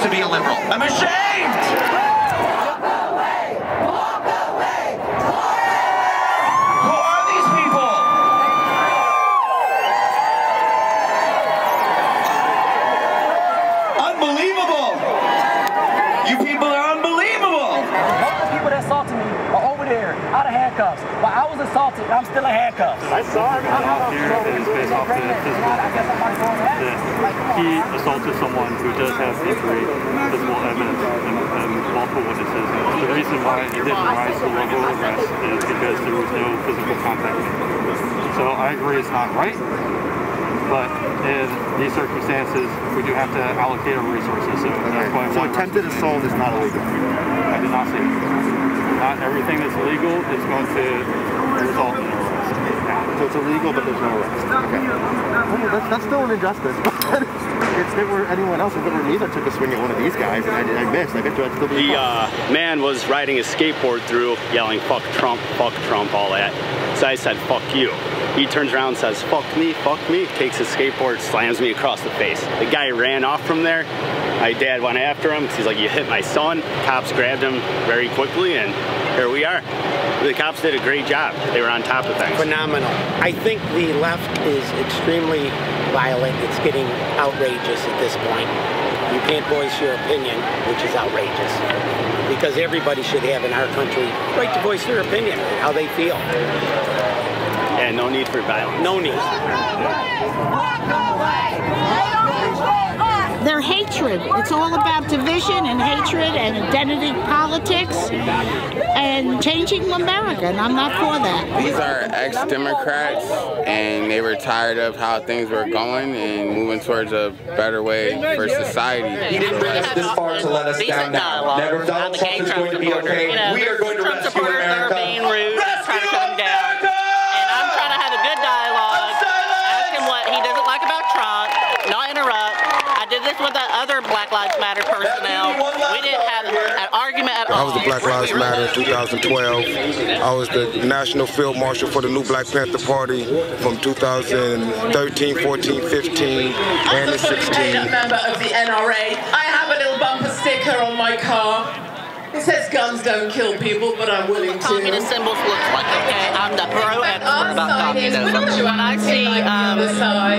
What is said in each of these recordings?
to be a liberal. I'm ashamed! Well, I was assaulted. I'm still in handcuffs. I saw him. Here is based off the physical that he assaulted someone who does have injury, physical evidence, and multiple witnesses. The reason why it didn't rise to level of arrest is because there was no physical contact. So I agree it's not right, but in these circumstances, we do have to allocate our resources. So that's why. So attempted assault is not illegal. I did not say that. Not everything that's illegal is going to result in arrest. So it's illegal, but there's no arrest. Okay. Well, that's still an injustice. If it were anyone else, if it were me that took a swing at one of these guys and I missed, I bet you I'd still be The man was riding his skateboard through, yelling, fuck Trump, all that. So I said, fuck you. He turns around and says, fuck me, takes his skateboard, slams me across the face. The guy ran off from there. My dad went after him. He's like, you hit my son. Cops grabbed him very quickly, and here we are. The cops did a great job. They were on top of things. Phenomenal. I think the left is extremely violent. It's getting outrageous at this point. You can't voice your opinion, which is outrageous. Because everybody should have in our country the right to voice their opinion, how they feel. And no need for violence. No need. Their hatred. It's all about division and hatred and identity politics and changing America, and I'm not for that. These are ex-Democrats, and they were tired of how things were going and moving towards a better way for society. He didn't bring us this far to let us down now. Never Donald Trump is going to be okay. We are going to rescue America. Being rude, trying to shut him down. And I'm trying to have a good dialogue, ask him what he doesn't like about Trump, not interrupt. I did this with the other Black Lives Matter personnel. We didn't have an argument at all. I was the Black Lives Matter in 2012. I was the National Field Marshal for the new Black Panther Party from 2013, 14, 15, and 16. I'm a member of the NRA. I have a little bumper sticker on my car. It says guns don't kill people, but I'm willing to. Communist symbols look like, okay, I'm the pro-expert about communism. When I see,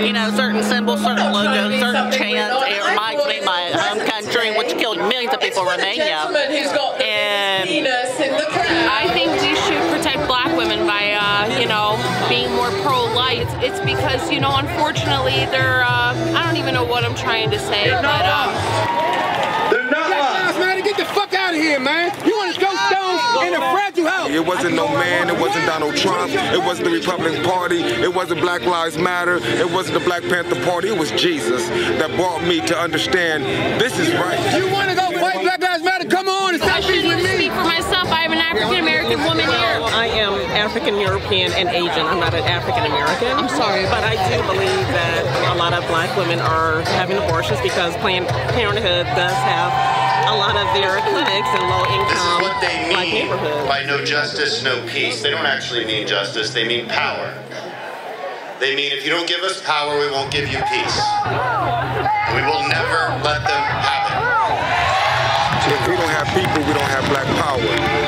you know, certain symbols, certain logos, certain chants, it reminds me of my home country, which killed millions of people in Romania. And I think we should protect black women by, you know, being more pro-life. It's because, you know, unfortunately, they're, I don't even know what I'm trying to say, but, they're not lost. Man, get the fuck out of here, man. You want to go stone in a fragile house. It wasn't no man, it wasn't Donald Trump, it wasn't the Republican Party, it wasn't Black Lives Matter, it wasn't the Black Panther Party, it was Jesus that brought me to understand this is right. You want to go fight Black Lives Matter? Come on and stop being with me. I shouldn't speak for myself. I'm an African-American woman here. I am African-European and Asian. I'm not an African-American. I'm sorry. But I do believe that a lot of black women are having abortions because Planned Parenthood does have a lot of their clinics in low-income black neighborhoods. By no justice, no peace. They don't actually mean justice, they mean power. They mean if you don't give us power, we won't give you peace. And we will never let them have it. If we don't have people, we don't have black power.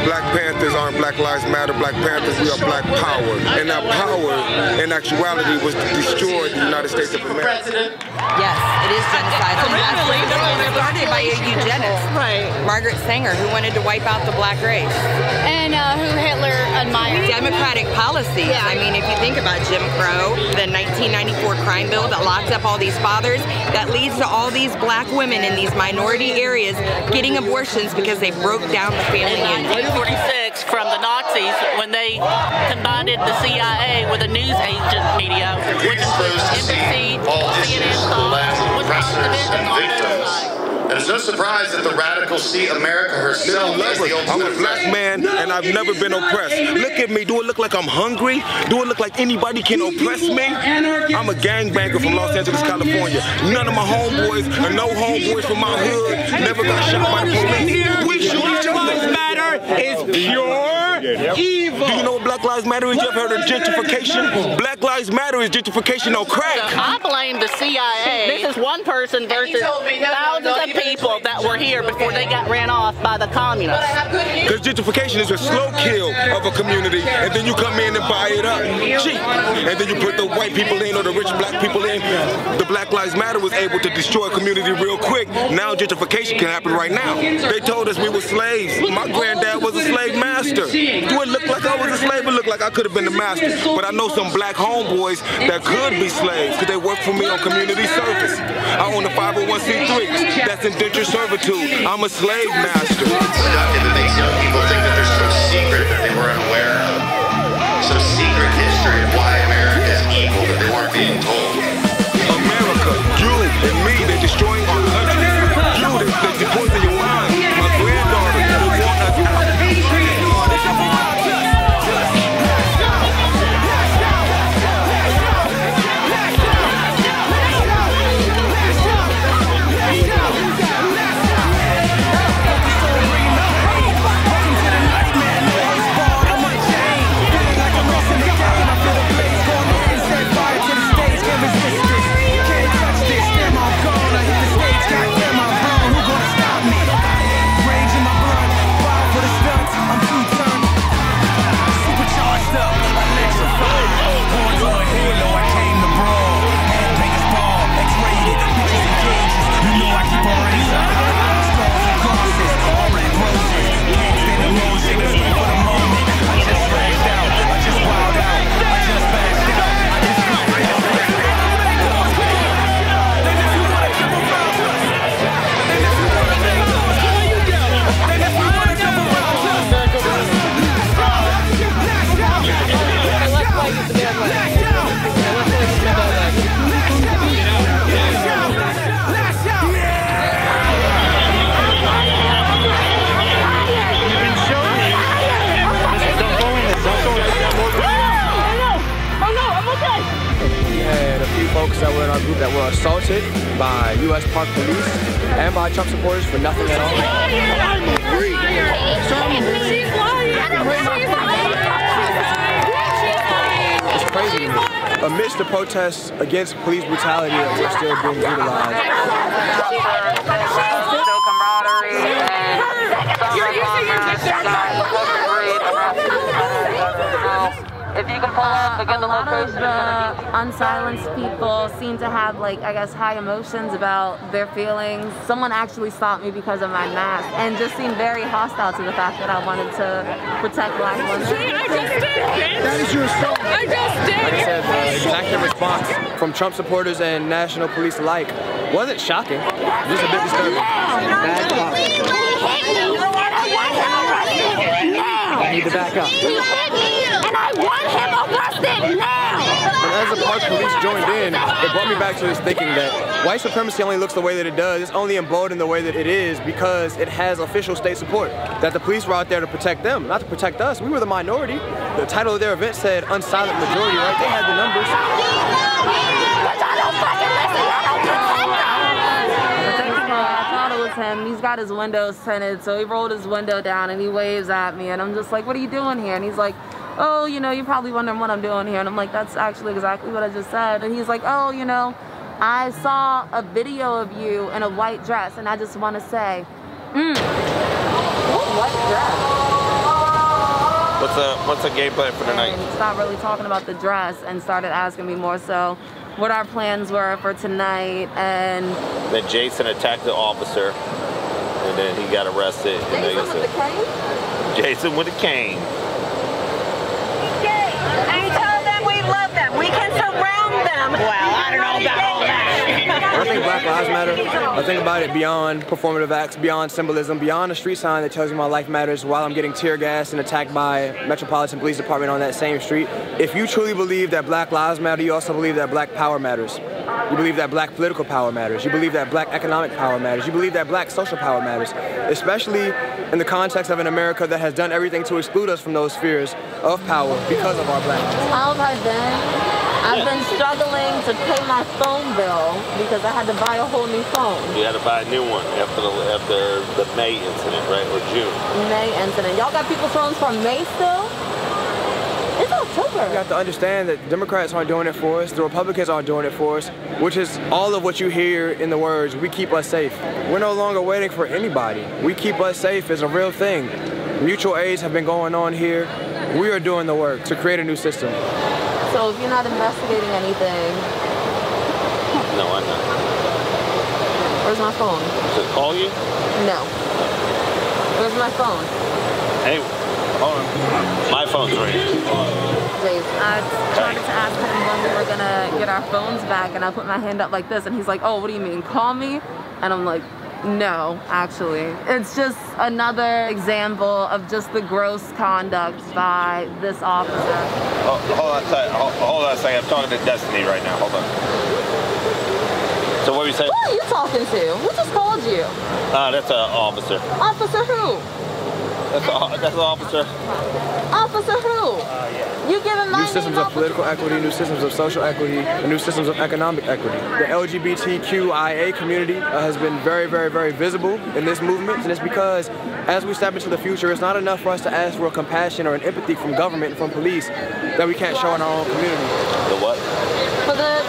Black Panthers aren't Black Lives Matter. Black Panthers, we are black power. And that power, in actuality, was to destroy the United States of America. Yes, it is genocide. It started by a eugenist, Margaret Sanger, who wanted to wipe out the black race. And who Hitler admired. Democratic policies. Yeah. I mean, if you think about Jim Crow, the 1994 crime bill that locked up all these fathers, that leads to all these black women in these minority areas getting abortions because they broke down the family unit. In 1946, from the Nazis, when they combined the CIA with a news agent media, which includes NBC, CNN, and it's no surprise that the radicals see America herself as the ultimate. I'm a black man and I've never been oppressed. Look at me. Do it look like I'm hungry? Do it look like anybody can oppress me? I'm a gangbanger from Los Angeles, California. None of my homeboys or no homeboys from my hood never got shot by the police. Black Lives Matter is pure Evil. Do you know what Black Lives Matter is? You ever heard of gentrification? Black Lives Matter is gentrification on crack. I blame the CIA. This is one person versus thousands of people that were here before they got ran off by the communists. Because gentrification is a slow kill of a community, and then you come in and buy it up cheap. And then you put the white people in or the rich black people in. The Black Lives Matter was able to destroy a community real quick. Now gentrification can happen right now. They told us we were slaves. My granddad was a slave master. Do it look like I was a slave? It looked like I could have been the master. But I know some black homeboys that could be slaves because they work for me on community service. I own a 501c3. That's indentured servitude. I'm a slave master. Productive, it makes young people think that there's some secret that they were unaware of. Some secret history of why America is evil that they weren't being told. America, you and me, they're destroying our country. You, they're poisoning your mind. My granddaughter, will want us out. That were in our group that were assaulted by U.S. Park Police and by Trump supporters for nothing at all. It's crazy to me. Amidst the protests against police brutality, that we're still being brutalized. If you can pull up again, a lot of the unsilenced people seem to have, like, I guess, high emotions about their feelings. Someone actually stopped me because of my mask and just seemed very hostile to the fact that I wanted to protect black women. I just did, that is your assault. I just did. Like I said, the exacting response from Trump supporters and national police alike wasn't shocking, just a bit disturbing. I need to back up. He hit me, and I want him arrested now! And as the Park Police joined in, it brought me back to this thinking that white supremacy only looks the way that it does. It's only emboldened the way that it is because it has official state support. That the police were out there to protect them, not to protect us. We were the minority. The title of their event said unsilent majority, right? They had the numbers. Him. He's got his windows tinted, so he rolled his window down and he waves at me, and I'm just like, what are you doing here? And he's like, oh, you know, you're probably wondering what I'm doing here. And I'm like, that's actually exactly what I just said. And he's like, oh, you know, I saw a video of you in a white dress, and I just want to say, what white dress? What's the game plan for tonight? And he stopped really talking about the dress and started asking me more so what our plans were for tonight. And then Jason attacked the officer, and then he got arrested. Jason with the cane? Jason with a cane. And tell them we love them. We can surround them. Well, I don't know about all that. When I think Black Lives Matter, I think about it beyond performative acts, beyond symbolism, beyond a street sign that tells you my life matters while I'm getting tear gassed and attacked by Metropolitan Police Department on that same street. If you truly believe that Black Lives Matter, you also believe that black power matters. You believe that black political power matters. You believe that black economic power matters. You believe that black social power matters, especially in the context of an America that has done everything to exclude us from those spheres of power because of our blackness. How have I been? I've been struggling to pay my phone bill because I had to buy a whole new phone. You had to buy a new one after the May incident, right? Or June. May incident. Y'all got people's phones from May still? It's October. You have to understand that Democrats aren't doing it for us, the Republicans aren't doing it for us, which is all of what you hear in the words, we keep us safe. We're no longer waiting for anybody. We keep us safe is a real thing. Mutual aids have been going on here. We are doing the work to create a new system. So if you're not investigating anything... No, I'm not. Where's my phone? Should I call you? No. Where's my phone? Hey, hold on. My phone's right here. Please. I tried to ask him when we were gonna get our phones back, and I put my hand up like this, and he's like, oh, what do you mean, call me? And I'm like, no, actually. It's just another example of just the gross conduct by this officer. Oh, hold on a second. I'm talking to Destiny right now. Hold on. So what were you saying? Who are you talking to? Who just called you? That's an officer. Officer who? That's an officer. Officer who? You giving my new systems of political equity, new systems of social equity, and new systems of economic equity. The LGBTQIA community has been very, very, very visible in this movement, and it's because as we step into the future, it's not enough for us to ask for a compassion or an empathy from government and from police that we can't show in our own community. The what? For the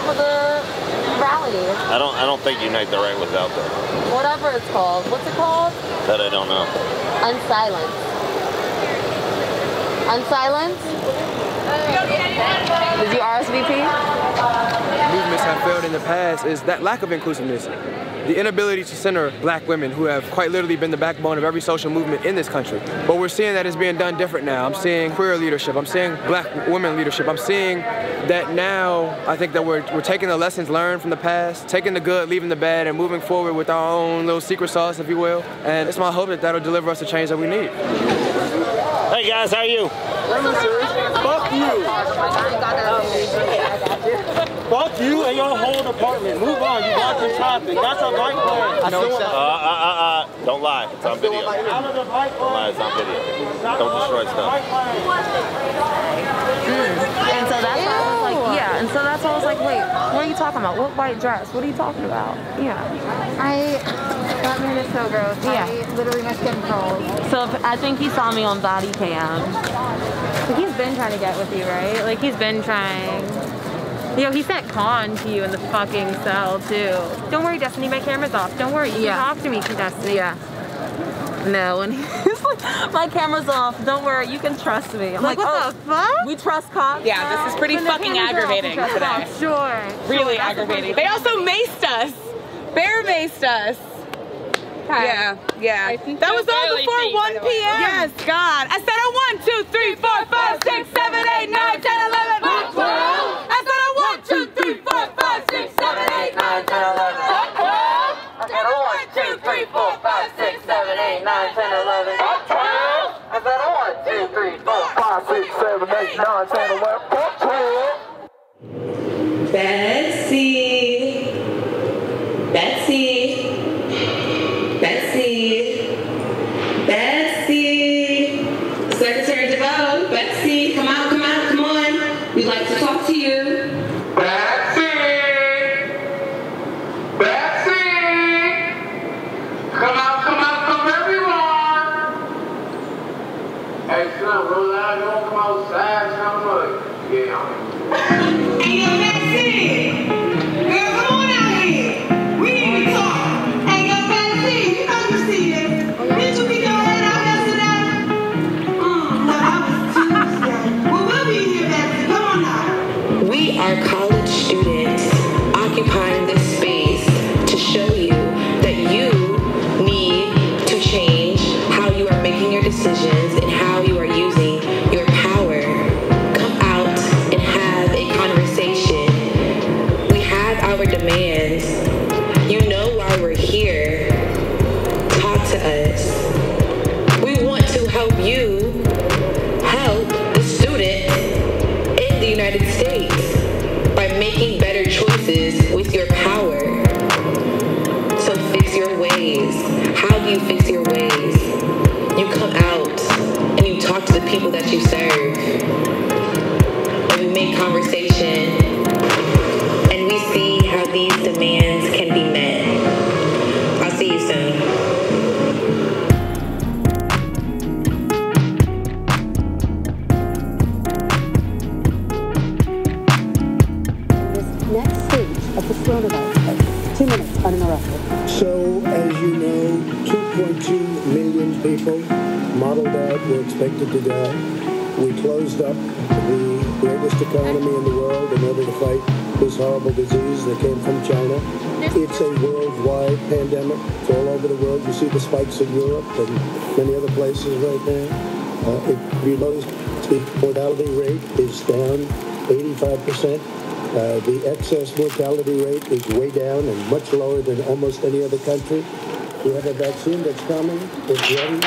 rally. I don't think Unite the Right was out there. Whatever it's called. What's it called? That I don't know. Unsilence. Unsilence? Did you RSVP? Movements have failed in the past is that lack of inclusiveness. The inability to center black women who have quite literally been the backbone of every social movement in this country. But we're seeing that it's being done different now. I'm seeing queer leadership. I'm seeing black women leadership. I'm seeing that now I think that we're taking the lessons learned from the past, taking the good, leaving the bad, and moving forward with our own little secret sauce, if you will. And it's my hope that that'll deliver us the change that we need. Hey guys, how are you? Fuck you. Fuck you and your whole department. Move on. You blocking traffic. That's a bike lane. Don't lie. It's on video. Don't lie. It's on video. Don't destroy stuff. And so that's why I was like, yeah. And so that's why I was like, wait, what are you talking about? What white dress? What are you talking about? Yeah. That man is so gross. Yeah. I literally my skin crawls. So I think he saw me on body cam. Like he's been trying to get with you, right? Like he's been trying. Yo, he sent con to you in the fucking cell too. Don't worry, Destiny, my camera's off. Don't worry, you can talk to me, Destiny. Yeah. No, and he's like, my camera's off. Don't worry, you can trust me. I'm like, what the fuck? We trust cops. Yeah, this is pretty fucking aggravating today. Sure. Really aggravating. They also maced us. Bear maced us. Yeah, yeah. That was all before 1 p.m. Yes, God. I said a 1, 2, 3, 4, 5, 6, 7, 8, 9, 10, 11, 12. I said a 1, 2, 3, 4, 5, 6, 7, 8, 9, 10, 11, 12. I said a 1, 2, 3, 4, 5, 6, 7, 8, 9, 10, 11, 12. I said a 1, 2, 3, 4, 5, 6, 7, 8, 9, 10, 11, 12. Betsy. Betsy. Betsy. Betsy. Secretary DeVoe. Betsy, come out, come out, come on. We'd like to talk to you. Betsy. Betsy. Come everyone. Hey, son, roll out. You don't come outside. Sound like, yeah. Hey, yo, Betsy. Girl, come on out here. We need to talk. Hey, yo, Betsy, you know you see this. Did you be your head out yesterday? No, I was Tuesday. Well, we'll be here, Betsy. Come on now. We are college students occupying this space to show you that you need to change how you are making your decisions and how you are using your power. Come out and have a conversation. We have our demands. You know why we're here. Talk to us. We want to help you help the student in the United States by making better choices with your power. So fix your ways. How do you fix your ways? You come out and you talk to the people that you serve. And we make conversation of the coronavirus. 2 minutes uninterrupted. So, as you know, 2.2 million people modeled out were expected to die. We closed up the greatest economy in the world in order to fight this horrible disease that came from China. It's a worldwide pandemic. It's all over the world. You see the spikes in Europe and many other places right now. If you notice, the mortality rate is down 85%. The excess mortality rate is way down and much lower than almost any other country. We have a vaccine that's coming. It's ready.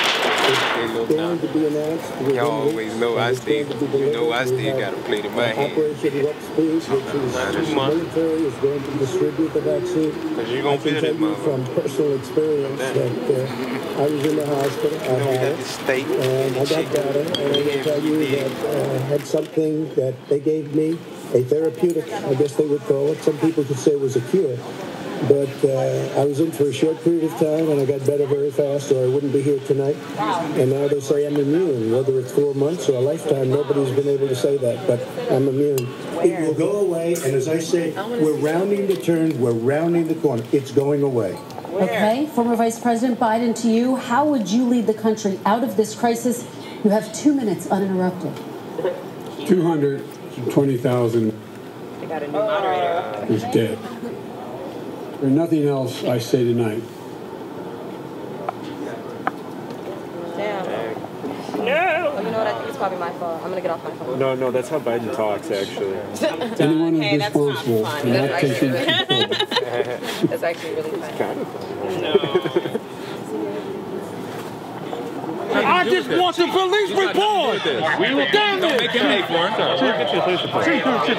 It's going to be announced. You always know I still got to play to my hand. Operation Warp Speed, which is the military is going to distribute the vaccine. I can tell you from personal experience that I was in the hospital. I got data, and I will tell you that I had something that they gave me, a therapeutic, I guess they would call it. Some people could say it was a cure. But I was in for a short period of time, and I got better very fast, or I wouldn't be here tonight. And now they say I'm immune. Whether it's 4 months or a lifetime, nobody's been able to say that, but I'm immune. It will go away, and as I say, we're rounding the turn, we're rounding the corner. It's going away. Okay, former Vice President Biden, to you, how would you lead the country out of this crisis? You have 2 minutes uninterrupted. 220,000 is dead. There's nothing else I say tonight. Damn. No! Oh, you know what? I think it's probably my fault. I'm gonna get off my phone. No, that's how Biden talks, actually. Anyone who's responsible for not taking control. That's actually really funny. It's kind of funny. No. I just want the police report. Damn it! Make him pay for it.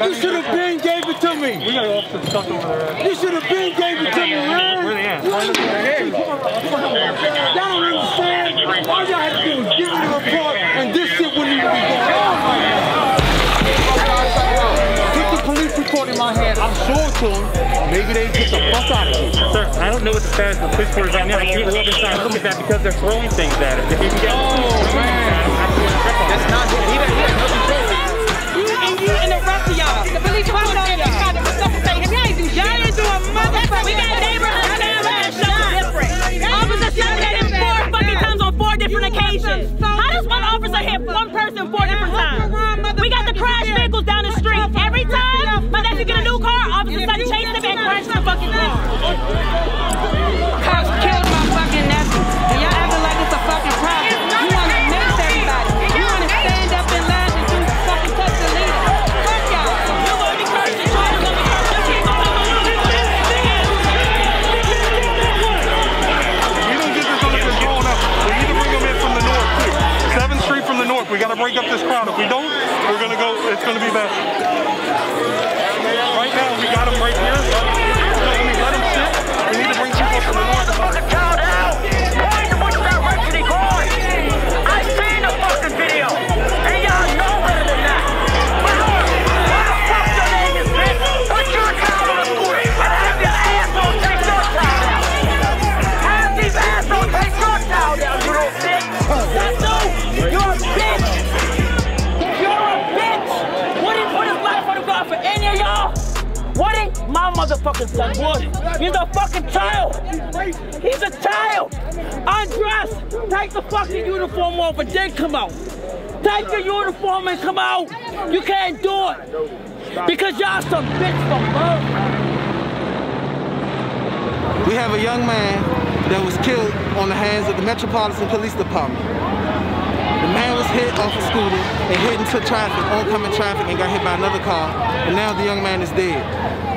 You should have been gave it to me. We got officers stuck over there. You should have been gave it to me, man. Where they at? Y'all don't understand. All y'all have to do is give me the report, and this shit wouldn't even be going on. Put the police report in my hand. I'm sure to them. Maybe they get the fuck out of here. Sir, I don't know what the status of the police force is right now. People have been trying to look at that because they're throwing things at it. If you can get that's not he had no control. You and the rest of y'all. The police put on y'all. Y'all ain't do a motherfucker. We got neighborhoods down there different. Officers shot at him 4 fucking times on 4 different occasions. How does one officer hit one person 4 different times? We got the crash vehicles down the street. Every time my nephew get a new car, officers start chasing him and crash the fucking car. Cops killed my fucking nephew. And y'all acting like it's a fucking problem. You want to mix everybody. You want to stand up and laugh and do fucking touch the leader. Fuck y'all. You want to be cursed and try to let me curse the people. We don't get this under control enough. We need to bring them in from the north too. 7th Street from the north. We got to break up this crowd. If we don't, we're going to go, it's going to be bad. Right now, we got them right here. Let them sit. We need to bring people from the north. I seen the fucking video, and y'all know better than that. Why the fuck your name is, bitch? Put your child on the scooter and have your asshole take your child out. Have these assholes take your child out, you little bitch. That's you. You're a bitch. You're a bitch. What is life on the ground for any of y'all? Woody, my motherfucking son, Woody. He's a fucking child. He's a child. Undress. Take the fucking uniform off and then come out. Take your uniform and come out. You can't do it. Because y'all some bitch from birth. We have a young man that was killed on the hands of the Metropolitan Police Department. The man was hit off a scooter and hit into traffic, oncoming traffic, and got hit by another car. And now the young man is dead.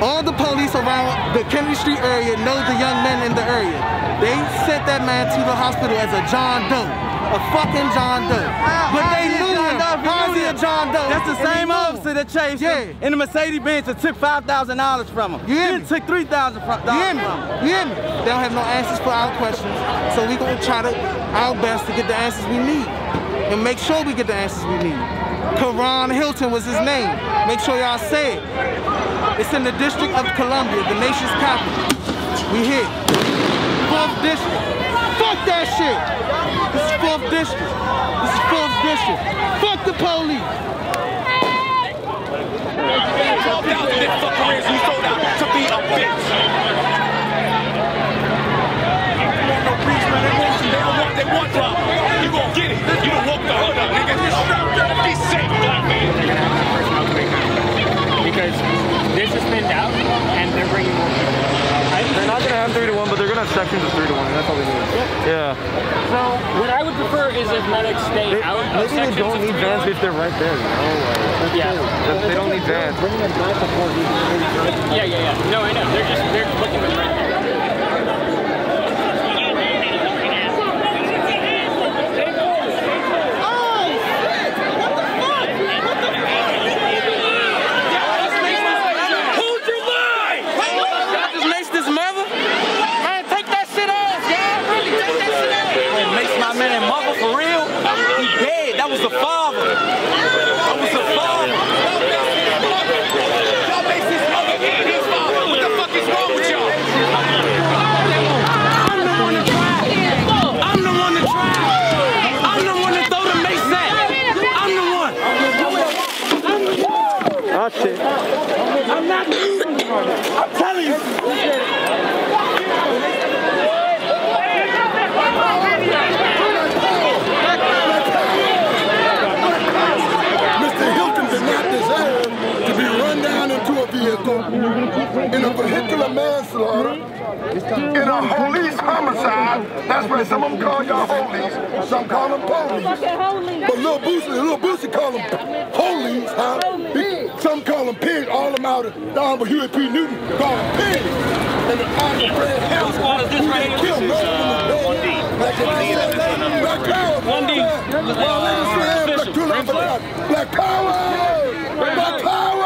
All the police around the Kennedy Street area know the young men in the area. They sent that man to the hospital as a John Doe. A fucking John Doe. But they knew him. How's he a John Doe? That's the same officer that chased him in the Mercedes-Benz and took $5,000 from him. You hear me? Took $3,000 from him. You hear me? They don't have no answers for our questions. So we're going to try our best to get the answers we need. And make sure we get the answers we need. Karon Hylton was his name. Make sure y'all say it. It's in the District of Columbia, the nation's capital. We hit. 4th District. Fuck that shit. This is 4th District. This is 4th District. Fuck the police. 12,000 fuckers, we sold out to be a this is thinned out, and they're bringing more people. They're not going to have 3-to-1, but they're going to have sections of 3-to-1, and that's all they need. Yeah. So, what I would prefer is if medics stay out of sections. Maybe they don't need vans if they're right there, you know? Yeah. They don't need vans. Bringing them back before he. Yeah. No, I know. They're looking at right there. That was the father. That was the father. Y'all make this mother his father. What the fuck is wrong with y'all? I'm the one to try. I'm the one to try. I'm the one to throw the mace at. I'm the one. Oh shit. I'm not I'm telling you. In a vehicular manslaughter, in a police homicide. That's right, some of them call y'all holies, some call them police. But Lil Boosie call them holies, huh? Some call them pigs, all them out of the Honorable Huey P. Newton call them pigs. And the Honorable Fred Hampton, who they killed Black Power. 1D. Black Power. Black Power.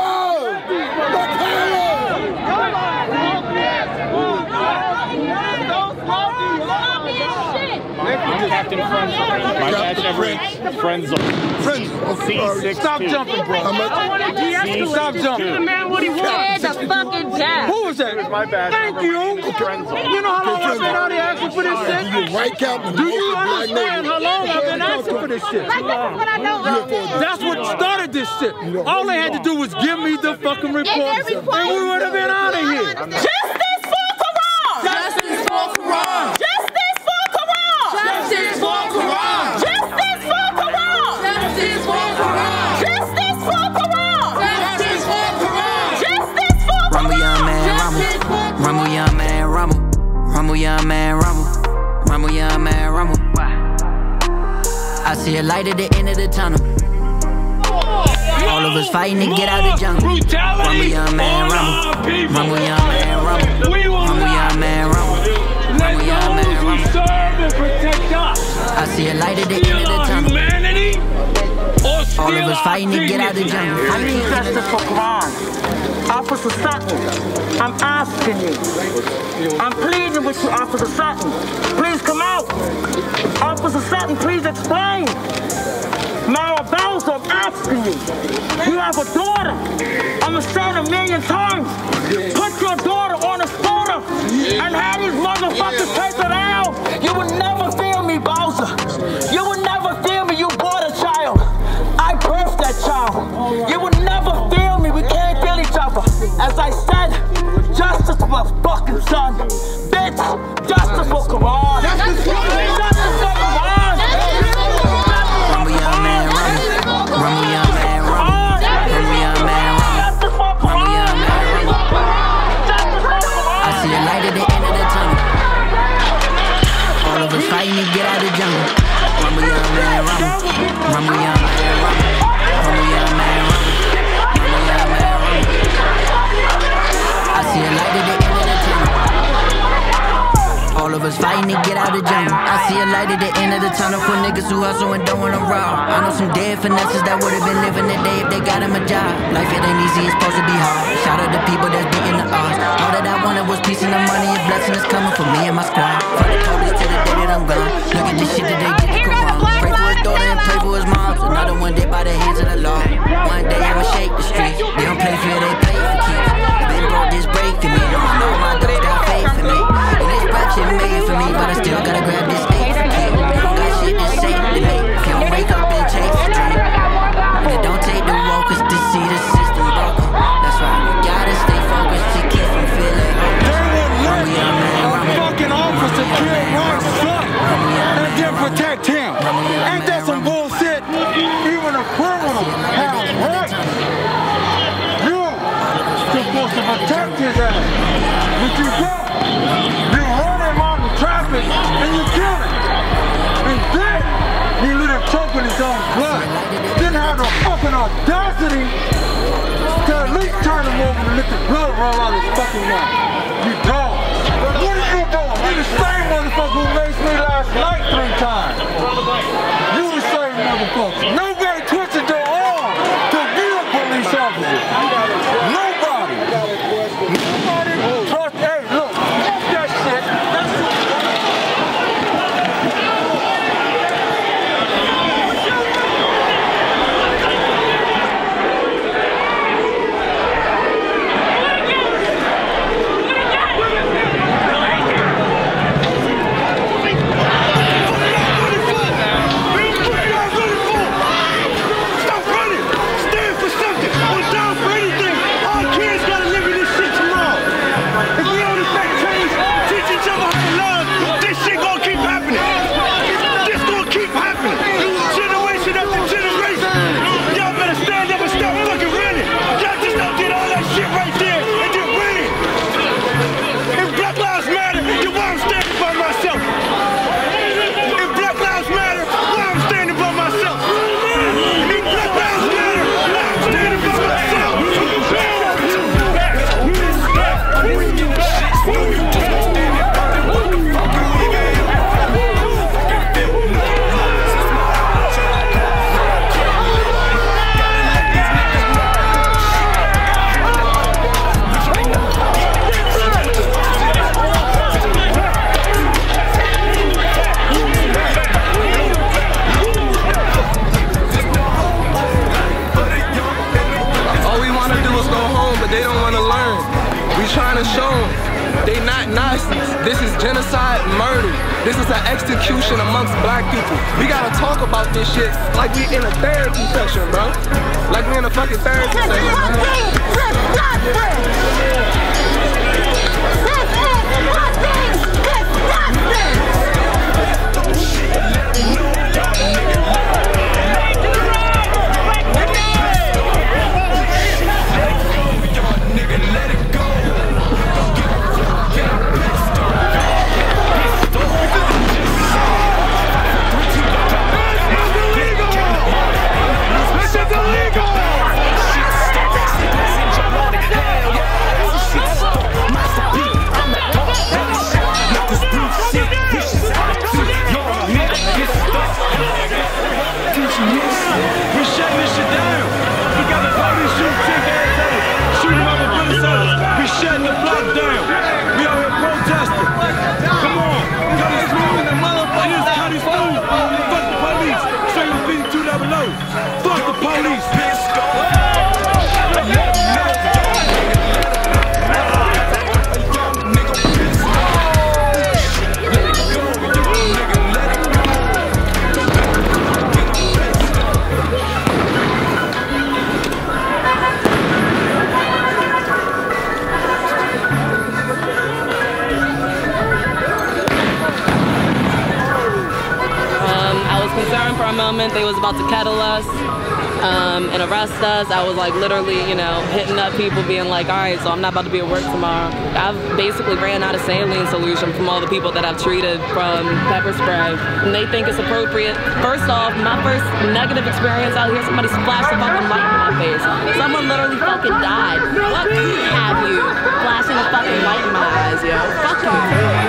Captain Friends. My batch every friends. C6. Stop jumping, bro. Stop jumping. Man, what he wants? The fucking jack. Who was that? It was my batch. Thank you. You know how long I've been out here asking for this shit? Do you understand how long I've been asking for this shit? That's what started this shit. All they had to do was give me the fucking report, and we would have been out of here. Justice for Karon! Justice for Karon! Justice for Karon! Justice for Karon! Justice for Karon! Justice for Karon! Justice for Karon! Justice for Karon! Justice for Karon! Rumble young man, rumble. Rumble young man, rumble. Rumble young man, rumble. Rumble young man, rumble. I see a light at the end of the tunnel. All of us fighting to get out of the jungle. Rumble young man, rumble. Rumble young man, rumble. Rumble young man, rumble. Rumble young man, rumble. I see a light at the end of the tunnel. All of us fighting to get out of the jungle. I need justice for Karon. Officer Sutton, I'm asking you. I'm pleading with you, Officer Sutton. Please come out. Officer Sutton, please explain. Mara Bowser, I'm asking you. You have a daughter. I'm going to say it 1,000,000 times. Put your daughter on a scooter and have these motherfuckers take her down. You would never feel me, Bowser. You would never feel me. You bought a child. I birthed that child. You would never feel me. We can't feel each other. As I said, justice for my fucking son. Bitch, justice for Karon. Justice for Karon. Rumble young man, rumble. Rumble young man, rumble. Rumble young man, rumble. Rumble young man, rumble. I see a light at the end of the tunnel. All of us fighting to get out of the jungle. Rumble young man, rumble. Rumble young man, rumble. Rumble young man, rumble. Rumble young man, rumble. I see a light at the end of the tunnel. All of us fighting to get out of the jungle. I see a light at the end of the tunnel for niggas who hustle and don't wanna rob. I know some dead finesses that would've been living today if they got him a job. Life it ain't easy, it's supposed to be hard. Shout out to people that's beating the odds. All that I wanted was peace and the money and blessing is coming for me and my squad. From the police to the day that I'm gone. Look at this shit that they get to Karon. Pray for his daughter and pray for his mom. Another one dead by the hands of the law. One day I'ma shake the streets. They don't play fair, they play for keeps. Been brought this break for me. No, my dogs got faith for me. And this rap shit made for me, but I still gotta grab this eight for keep. You don't got shit to say to me. If you don't wake up and chase the dream. And it don't take the walkers to see the system broken. That's right, we gotta stay focused to keep from feeling Rumble young man, rumble. Fucking officer killed Ron's son and then protect him. Ain't that some bullshit? Even a criminal has rights. supposed to protect his ass. But you don't. You run him out in traffic and you kill him. And then he let him choke in his own blood. Didn't have the fucking audacity to at least turn him over and let the blood roll out his fucking mouth. You dog. What are you doing? You the same motherfucker who maced me last night 3 times. You the same motherfucker. Nobody twisted their arm to be a police officer. Nobody. Nobody trust. Hey, look, fuck that shit. This is genocide, murder. This is an execution amongst black people. We gotta talk about this shit like we in a therapy session, bro. Like we in a fucking therapy session. They was about to kettle us and arrest us. I was like literally, you know, hitting up people being like, all right, so I'm not about to be at work tomorrow. I've basically ran out of saline solution from all the people that I've treated from pepper spray. And they think it's appropriate. First off, my first negative experience out here, somebody splashed a fucking light in my face. Someone literally fucking died. Fuck you, have you, flashing a fucking light in my eyes, yo. Fuck you.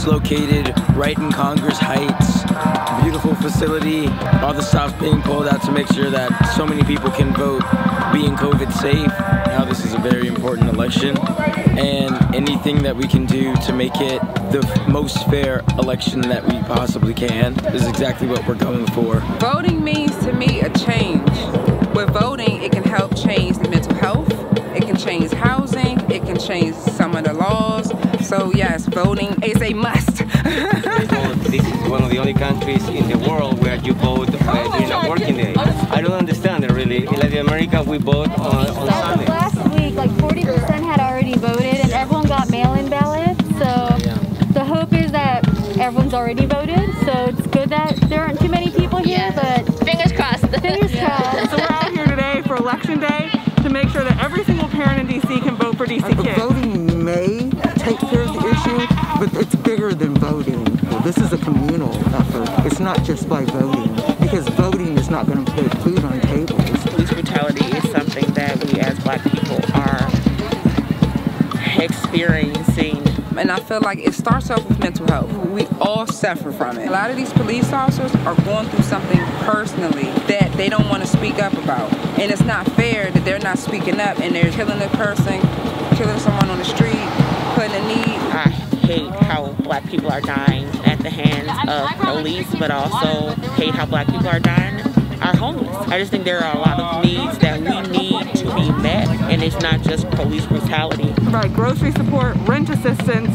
It's located right in Congress Heights. Beautiful facility. All the stops being pulled out to make sure that so many people can vote, being COVID safe. Now this is a very important election, and anything that we can do to make it the most fair election that we possibly can is exactly what we're going for. Voting means to me a change. With voting, it can help change the mental health, it can change housing, it can change some of the laws. So yes, voting is a must. This is one of the only countries in the world where you vote during a working day. I don't understand it really. In Latin America, we vote on Sunday. Last week, like 40% had already voted, and everyone got mail-in ballots. So the hope is that everyone's already voted. So it's good that there aren't too many people here, but fingers crossed. Fingers crossed. So we're out here today for Election Day to make sure that every single parent in DC can vote for DC kids. Voting may take care of the issue, but it's bigger than voting. This is a communal effort. It's not just by voting, because voting is not going to put food on tables. Police brutality is something that we as Black people are experiencing. And I feel like it starts off with mental health. We all suffer from it. A lot of these police officers are going through something personally that they don't want to speak up about. And it's not fair that they're not speaking up and they're killing a person, killing someone on the street, putting a need. I hate how Black people are dying at the hands of police, but also hate how Black people are dying are homeless. I just think there are a lot of needs that we need to be met, and it's not just police brutality. Provide grocery support, rent assistance,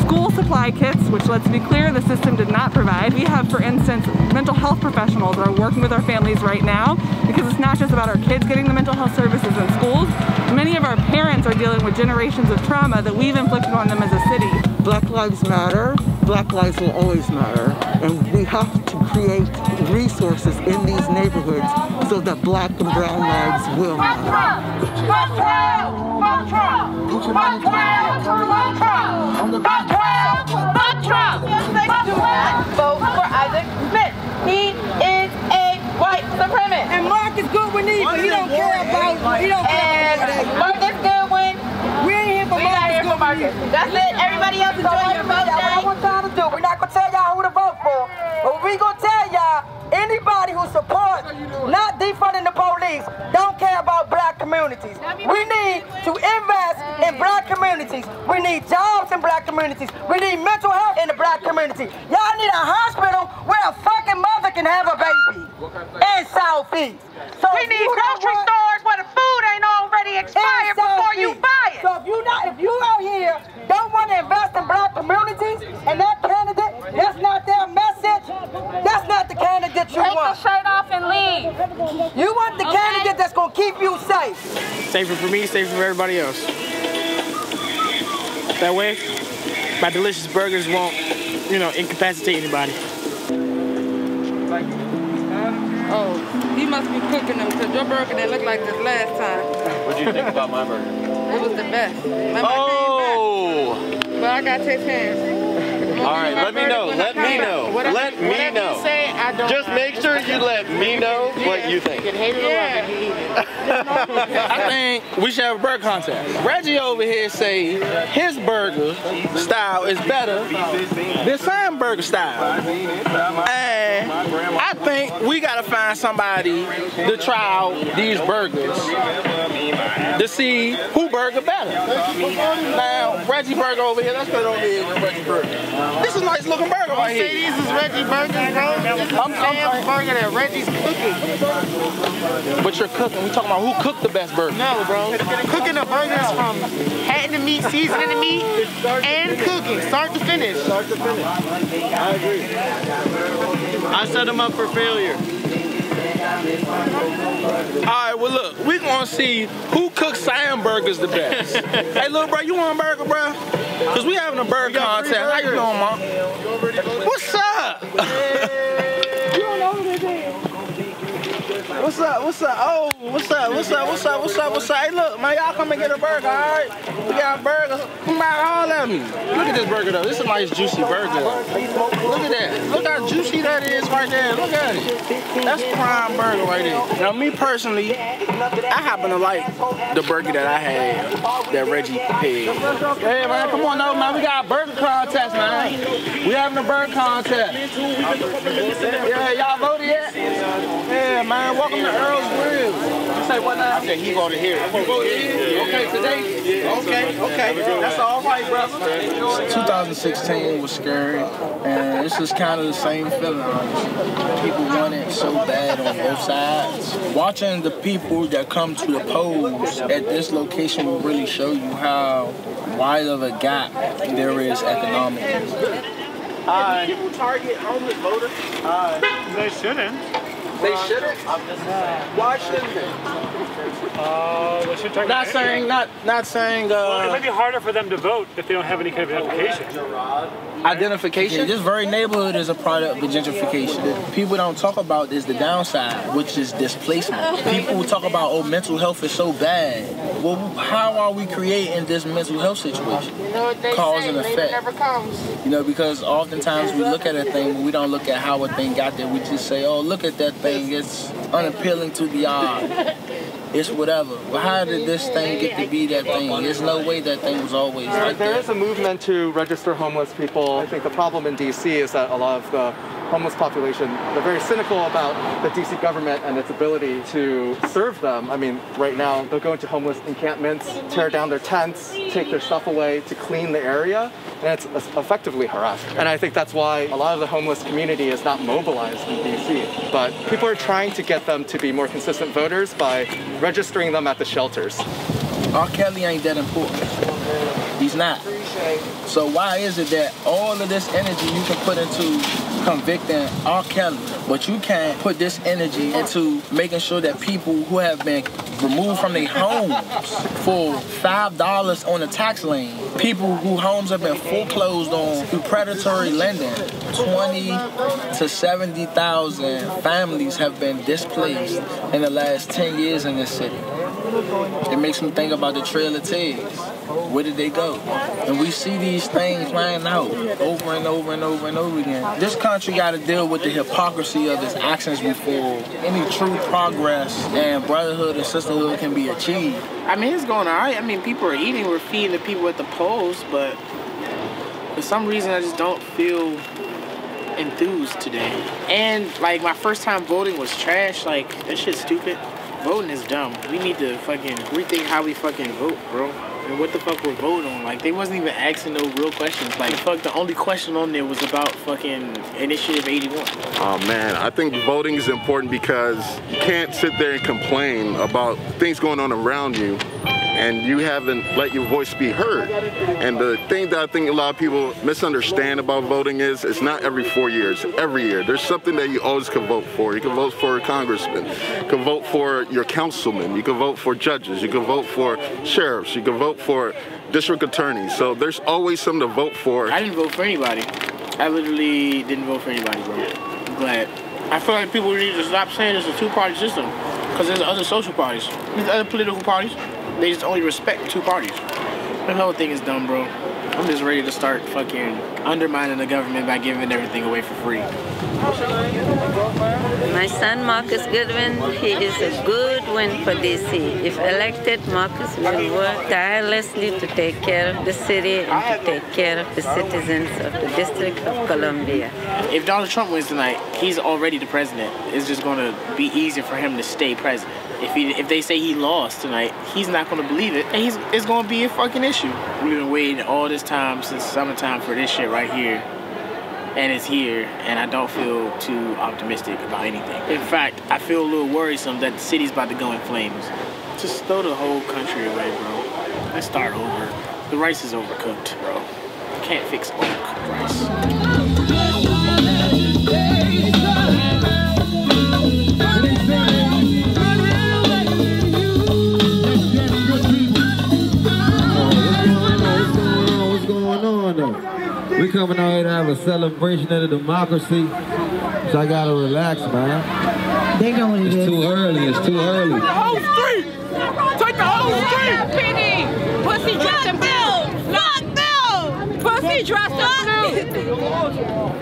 school supply kits, which let's be clear, the system did not provide. We have, for instance, mental health professionals that are working with our families right now, because it's not just about our kids getting the mental health services in schools. Many of our parents are dealing with generations of trauma that we've inflicted on them as a city. Black lives matter. Black lives will always matter. And we have to create resources in these neighborhoods so that Black and brown lives will matter. Vote for Isaac Smith. He is a white supremacist. And Marcus Goodwin needs, but he don't care about. He don't care about Marcus Goodwin. We ain't here for We're not here for Marcus. That's it. Everybody else enjoy your vote day. What I want y'all to do, we're not gonna tell y'all who to vote for, but we gonna tell y'all anybody who supports not defunding the police don't care about Black communities. We need to invest in Black communities. We need jobs in Black communities. We need mental health in the Black community. Y'all need a hospital where a fucking mother can have a baby in Southeast. So we need grocery stores where the food ain't already expired before you buy it. So if you out here don't want to invest in Black communities and that candidate, that's not their message, that's not the candidate you want. Take the shirt off and leave. You want the candidate that's going to keep you safe. Safer for me, safer for everybody else. That way, my delicious burgers won't, incapacitate anybody. Oh, he must be cooking them, because your burger didn't look like this last time. What do you think about my burger? It was the best. Oh! But I got to take hands. All right, let me know. Let me know. Let me know. Just make sure you let me know what you think. I think we should have a burger contest. Reggie over here say his burger style is better than Sam's burger style. And I think we gotta find somebody to try out these burgers to see who burger better. Now, Reggie burger over here, let's put it over here with Reggie burger. This is a nice looking burger right here. Say these is Reggie burgers, bro. This is Sam's burger that Reggie's cooking. But you're cooking. We talking about who cooked the best burger. No, bro. Cooking the burgers from hatting the meat, seasoning the meat, and cooking, start to finish. Start to finish. I agree. I set them up for failure. Alright, well look, we gonna see who cooks Sam burgers the best. Hey little bro, you want a burger, bro? Cause we having a burger contest. How you doing, Mom? What's up? You don't know who this is. What's up? What's up? Oh, what's up? What's up? What's up? What's up? What's up? Hey, look, man, y'all come and get a burger, all right? We got burgers. Come out, all of me. Look at this burger, though. This is a nice, juicy burger. Look at that. Look how juicy that is right there. Look at it. That's prime burger right there. Now, me personally, I happen to like the burger that I had that Reggie paid. Hey, man, come on, no, man. We got a burger contest, man. We having a burger contest. Yeah, y'all voted yet? Yeah, man. Welcome to Earl's Grill. You say what now? I said he voted here. You voted here? Okay, today? Okay. That's all right, brother. 2016 was scary, and it's just kind of the same feeling, honestly. People want it so bad on both sides. Watching the people that come to the polls at this location will really show you how wide of a gap there is economically. People target homeless voters. They shouldn't. They shouldn't? Why shouldn't they? They should target not saying. Well, it might be harder for them to vote if they don't have any kind of identification. Identification? Yeah, this very neighborhood is a product of gentrification. People don't talk about is the downside, which is displacement. People talk about, oh, mental health is so bad. Well, how are we creating this mental health situation? Cause and effect. Never comes. You know, because oftentimes we look at a thing, but we don't look at how a thing got there. We just say, oh, look at that thing. It's unappealing to the eye. It's whatever. But how did this thing get to be that thing? There's no way that thing was always like that. There is a movement to register homeless people. I think the problem in D.C. is that a lot of the homeless population, they're very cynical about the D.C. government and its ability to serve them. I mean, right now, they'll go into homeless encampments, tear down their tents, take their stuff away to clean the area, and it's effectively harassment. And I think that's why a lot of the homeless community is not mobilized in D.C. But people are trying to get them to be more consistent voters by registering them at the shelters. R. Kelly ain't that important. He's not. So why is it that all of this energy you can put into convicting R. Kelly, but you can't put this energy into making sure that people who have been removed from their homes for $5 on the tax lane, people whose homes have been foreclosed on through predatory lending, 20 to 70,000 families have been displaced in the last 10 years in this city. It makes me think about the Trail of Tears. Where did they go? And we see these things playing out over and over and over and over again. This country got to deal with the hypocrisy of its actions before any true progress and brotherhood and sisterhood can be achieved. I mean, it's going all right. I mean, people are eating. We're feeding the people at the polls, but for some reason, I just don't feel enthused today. And, like, my first time voting was trash. Like, that shit's stupid. Voting is dumb. We need to fucking rethink how we fucking vote, bro. And what the fuck we're voting on. Like, they wasn't even asking no real questions. Like, fuck, the only question on there was about fucking Initiative 81. Oh, man, I think voting is important because you can't sit there and complain about things going on around you and you haven't let your voice be heard. And the thing that I think a lot of people misunderstand about voting is it's not every 4 years, every year. There's something that you always can vote for. You can vote for a congressman, you can vote for your councilman, you can vote for judges, you can vote for sheriffs, you can vote for district attorneys. So there's always something to vote for. I didn't vote for anybody. I literally didn't vote for anybody, bro. I'm glad. I feel like people need to stop saying it's a two-party system because there's other social parties, there's other political parties. They just only respect two parties. The whole thing is dumb, bro. I'm just ready to start fucking undermining the government by giving everything away for free. My son, Marcus Goodwin, he is a good win for DC. If elected, Marcus will work tirelessly to take care of the city and to take care of the citizens of the District of Columbia. If Donald Trump wins tonight, he's already the president. It's just going to be easier for him to stay president. If they say he lost tonight, he's not going to believe it, and it's going to be a fucking issue. We've been waiting all this time since summertime for this shit right here, and it's here, and I don't feel too optimistic about anything. In fact, I feel a little worrisome that the city's about to go in flames. Just throw the whole country away, bro. Let's start over. The rice is overcooked, bro. Can't fix overcooked rice. We coming out here to have a celebration of the democracy, so I gotta relax, man. They know what it is. It's too early. It's too early. The whole street. Take the whole street. Pussy dressed in blue. Fuck Bill. Pussy dressed in blue.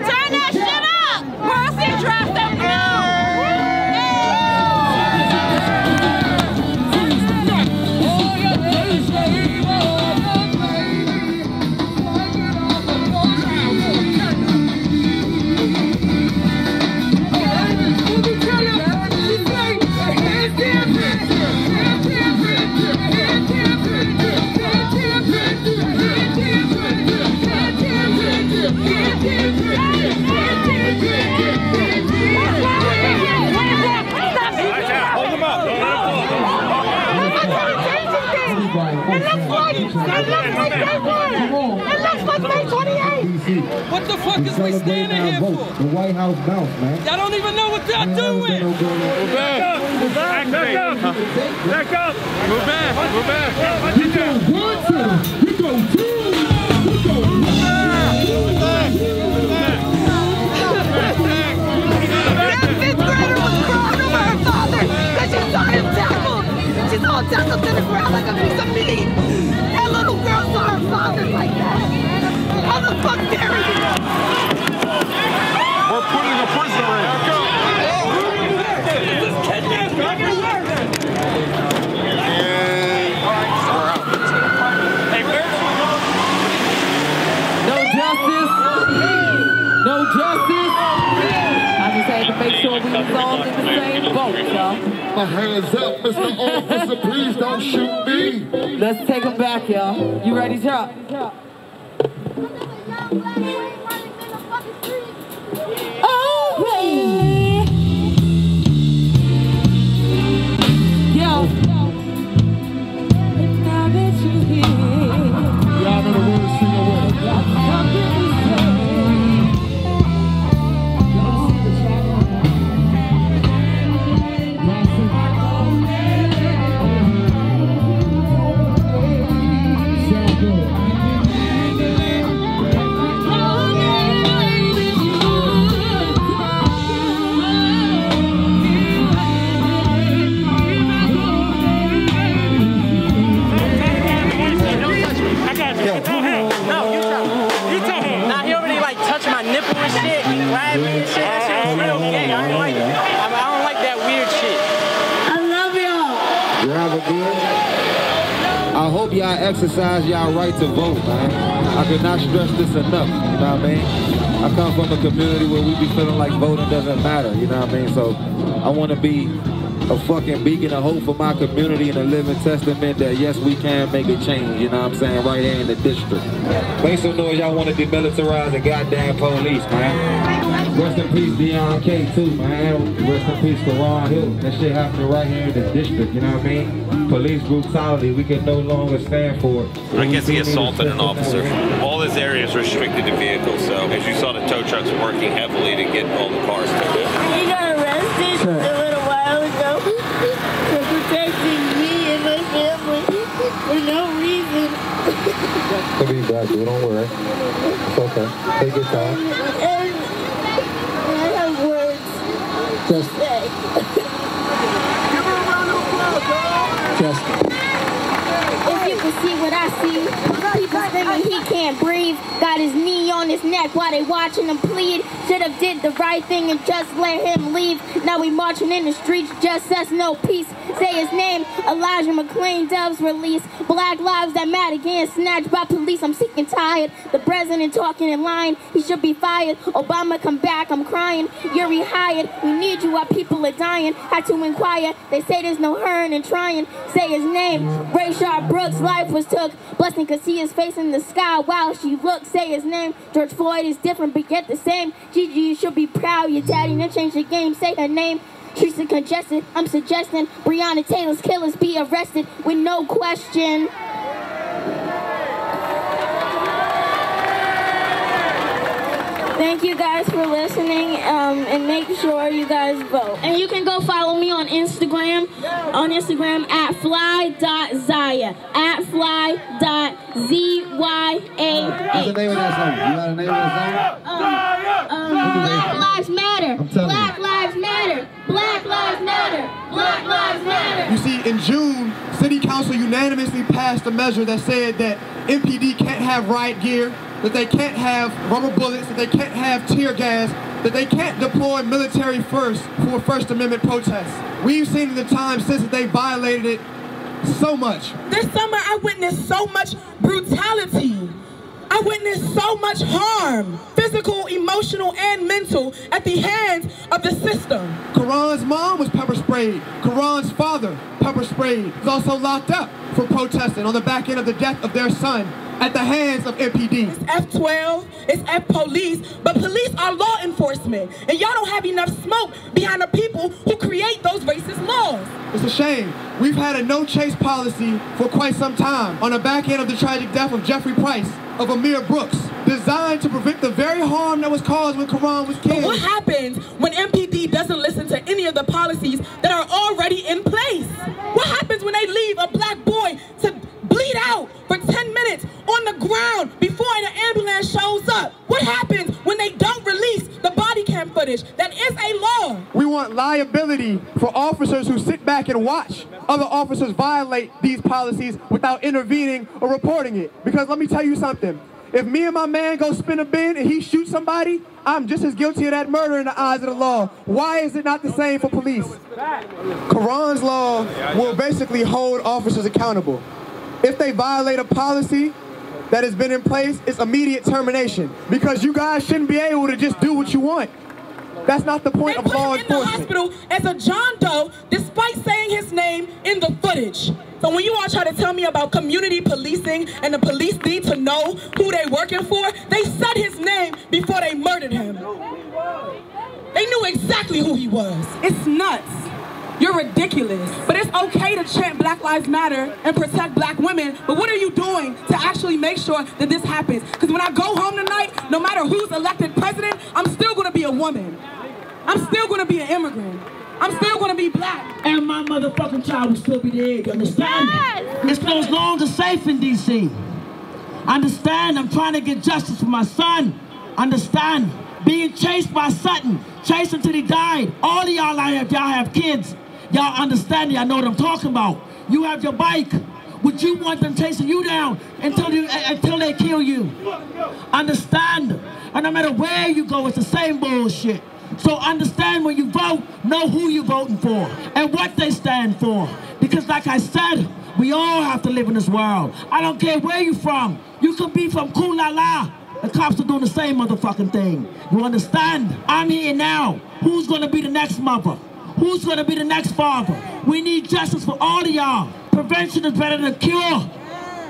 Turn that shit up. Pussy dressed in blue. What the fuck is we standing here for? The White House bounce, man. Y'all don't even know what y'all doing. Move back. Back up. Back up. Move back. Move back. You go one to them. You go two. You go That fifth grader was crying over her father because she saw him tackled. She saw him tackled to the ground like a piece of meat. That little girl saw her father like that. How the fuck dare you? We're putting a prisoner in. This is kidnapping. No justice. No justice. I just had to make sure we was all in the same boat, y'all. My hands up, Mr. Officer. Please don't shoot me. Let's take them back, y'all. You ready, Chuck? Oh, yo. Now that you're here, y'all know the words to your way. I hope y'all exercise y'all right to vote, man. I cannot stress this enough, you know what I mean? I come from a community where we be feeling like voting doesn't matter, you know what I mean? So I want to be a fucking beacon of hope for my community and a living testament that yes, we can make a change, you know what I'm saying, right here in the district. Make some noise, y'all want to demilitarize the goddamn police, man. Rest in peace, Deon K too, man. Rest in peace, Karon Hylton. That shit happening right here in the district, you know what I mean? Police brutality, we can no longer stand for it. I guess he assaulted an officer. All this area is restricted to vehicles, so as you saw, the tow trucks working heavily to get all the cars towed in. He got arrested a little while ago for protecting me and my family for no reason. Could be bad, dude. Don't worry. It's okay. Take your time. And I have words to say. If you can see what I see, people screaming he can't breathe. Got his knee on his neck while they watching him plead. Should have did the right thing and just let him leave. Now we marching in the streets, just us, no peace. Say his name, Elijah McClain, Doves release. Black lives that matter getting snatched by police. I'm sick and tired. The president talking in line, he should be fired. Obama come back, I'm crying. You're rehired. We need you while people are dying. Had to inquire. They say there's no hurting and trying. Say his name. Rayshard Brooks' life was took. Blessing could see his face in the sky while she looked. Say his name. George Floyd is different but yet the same. Gigi, you should be proud. Your daddy done changed the game. Say her name. Streets are congested. I'm suggesting Breonna Taylor's killers be arrested with no question. Thank you guys for listening, and make sure you guys vote. And you can go follow me on Instagram at fly.zaya, at fly.zya. What's the name of that song? You got a name of that song? Black Lives Matter. Black Lives Matter. Black Lives Matter. Black Lives Matter. You see, in June, City Council unanimously passed a measure that said that MPD can't have riot gear, that they can't have rubber bullets, that they can't have tear gas, that they can't deploy military first for First Amendment protests. We've seen in the time since that they violated it so much. This summer I witnessed so much brutality. I witnessed so much harm, physical, emotional, and mental, at the hands of the system. Karon's mom was pepper sprayed. Karon's father, pepper sprayed, was also locked up for protesting on the back end of the death of their son at the hands of MPD. It's F12, it's F-police, but police are law enforcement, and y'all don't have enough smoke behind the people who create those racist laws. It's a shame. We've had a no-chase policy for quite some time on the back end of the tragic death of Jeffrey Price, of Amir Brooks, designed to prevent the very harm that was caused when Karon was killed. But what happens when MPD doesn't listen to any of the policies that are already in place? What happens when they leave a black boy to bleed out for 10 minutes on the ground before the ambulance shows up? What happens when they don't release the body cam footage? That is a law. We want liability for officers who sit back and watch other officers violate these policies without intervening or reporting it. Because let me tell you something. If me and my man go spin a bin and he shoots somebody, I'm just as guilty of that murder in the eyes of the law. Why is it not the same for police? Karon's law will basically hold officers accountable. If they violate a policy that has been in place, it's immediate termination. Because you guys shouldn't be able to just do what you want. That's not the point of law enforcement. They put him in the hospital as a John Doe, despite saying his name in the footage. So when you all try to tell me about community policing and the police need to know who they're working for, they said his name before they murdered him. They knew exactly who he was. It's nuts. You're ridiculous. But it's okay to chant Black Lives Matter and protect black women, but what are you doing to actually make sure that this happens? Because when I go home tonight, no matter who's elected president, I'm still going to be a woman. I'm still going to be an immigrant. I'm still going to be black. And my motherfucking child will still be there, you understand? Yes. It's no longer safe in D.C. Understand, I'm trying to get justice for my son. Understand, being chased by Sutton, chased until he died. All of y'all out here, if y'all have kids, y'all understand, y'all know what I'm talking about. You have your bike. Would you want them chasing you down until they kill you? Understand, and no matter where you go, it's the same bullshit. So understand when you vote, know who you're voting for and what they stand for. Because like I said, we all have to live in this world. I don't care where you're from. You can be from Kulala. The cops are doing the same motherfucking thing. You understand? I'm here now. Who's going to be the next mother? Who's going to be the next father? We need justice for all of y'all. Prevention is better than cure.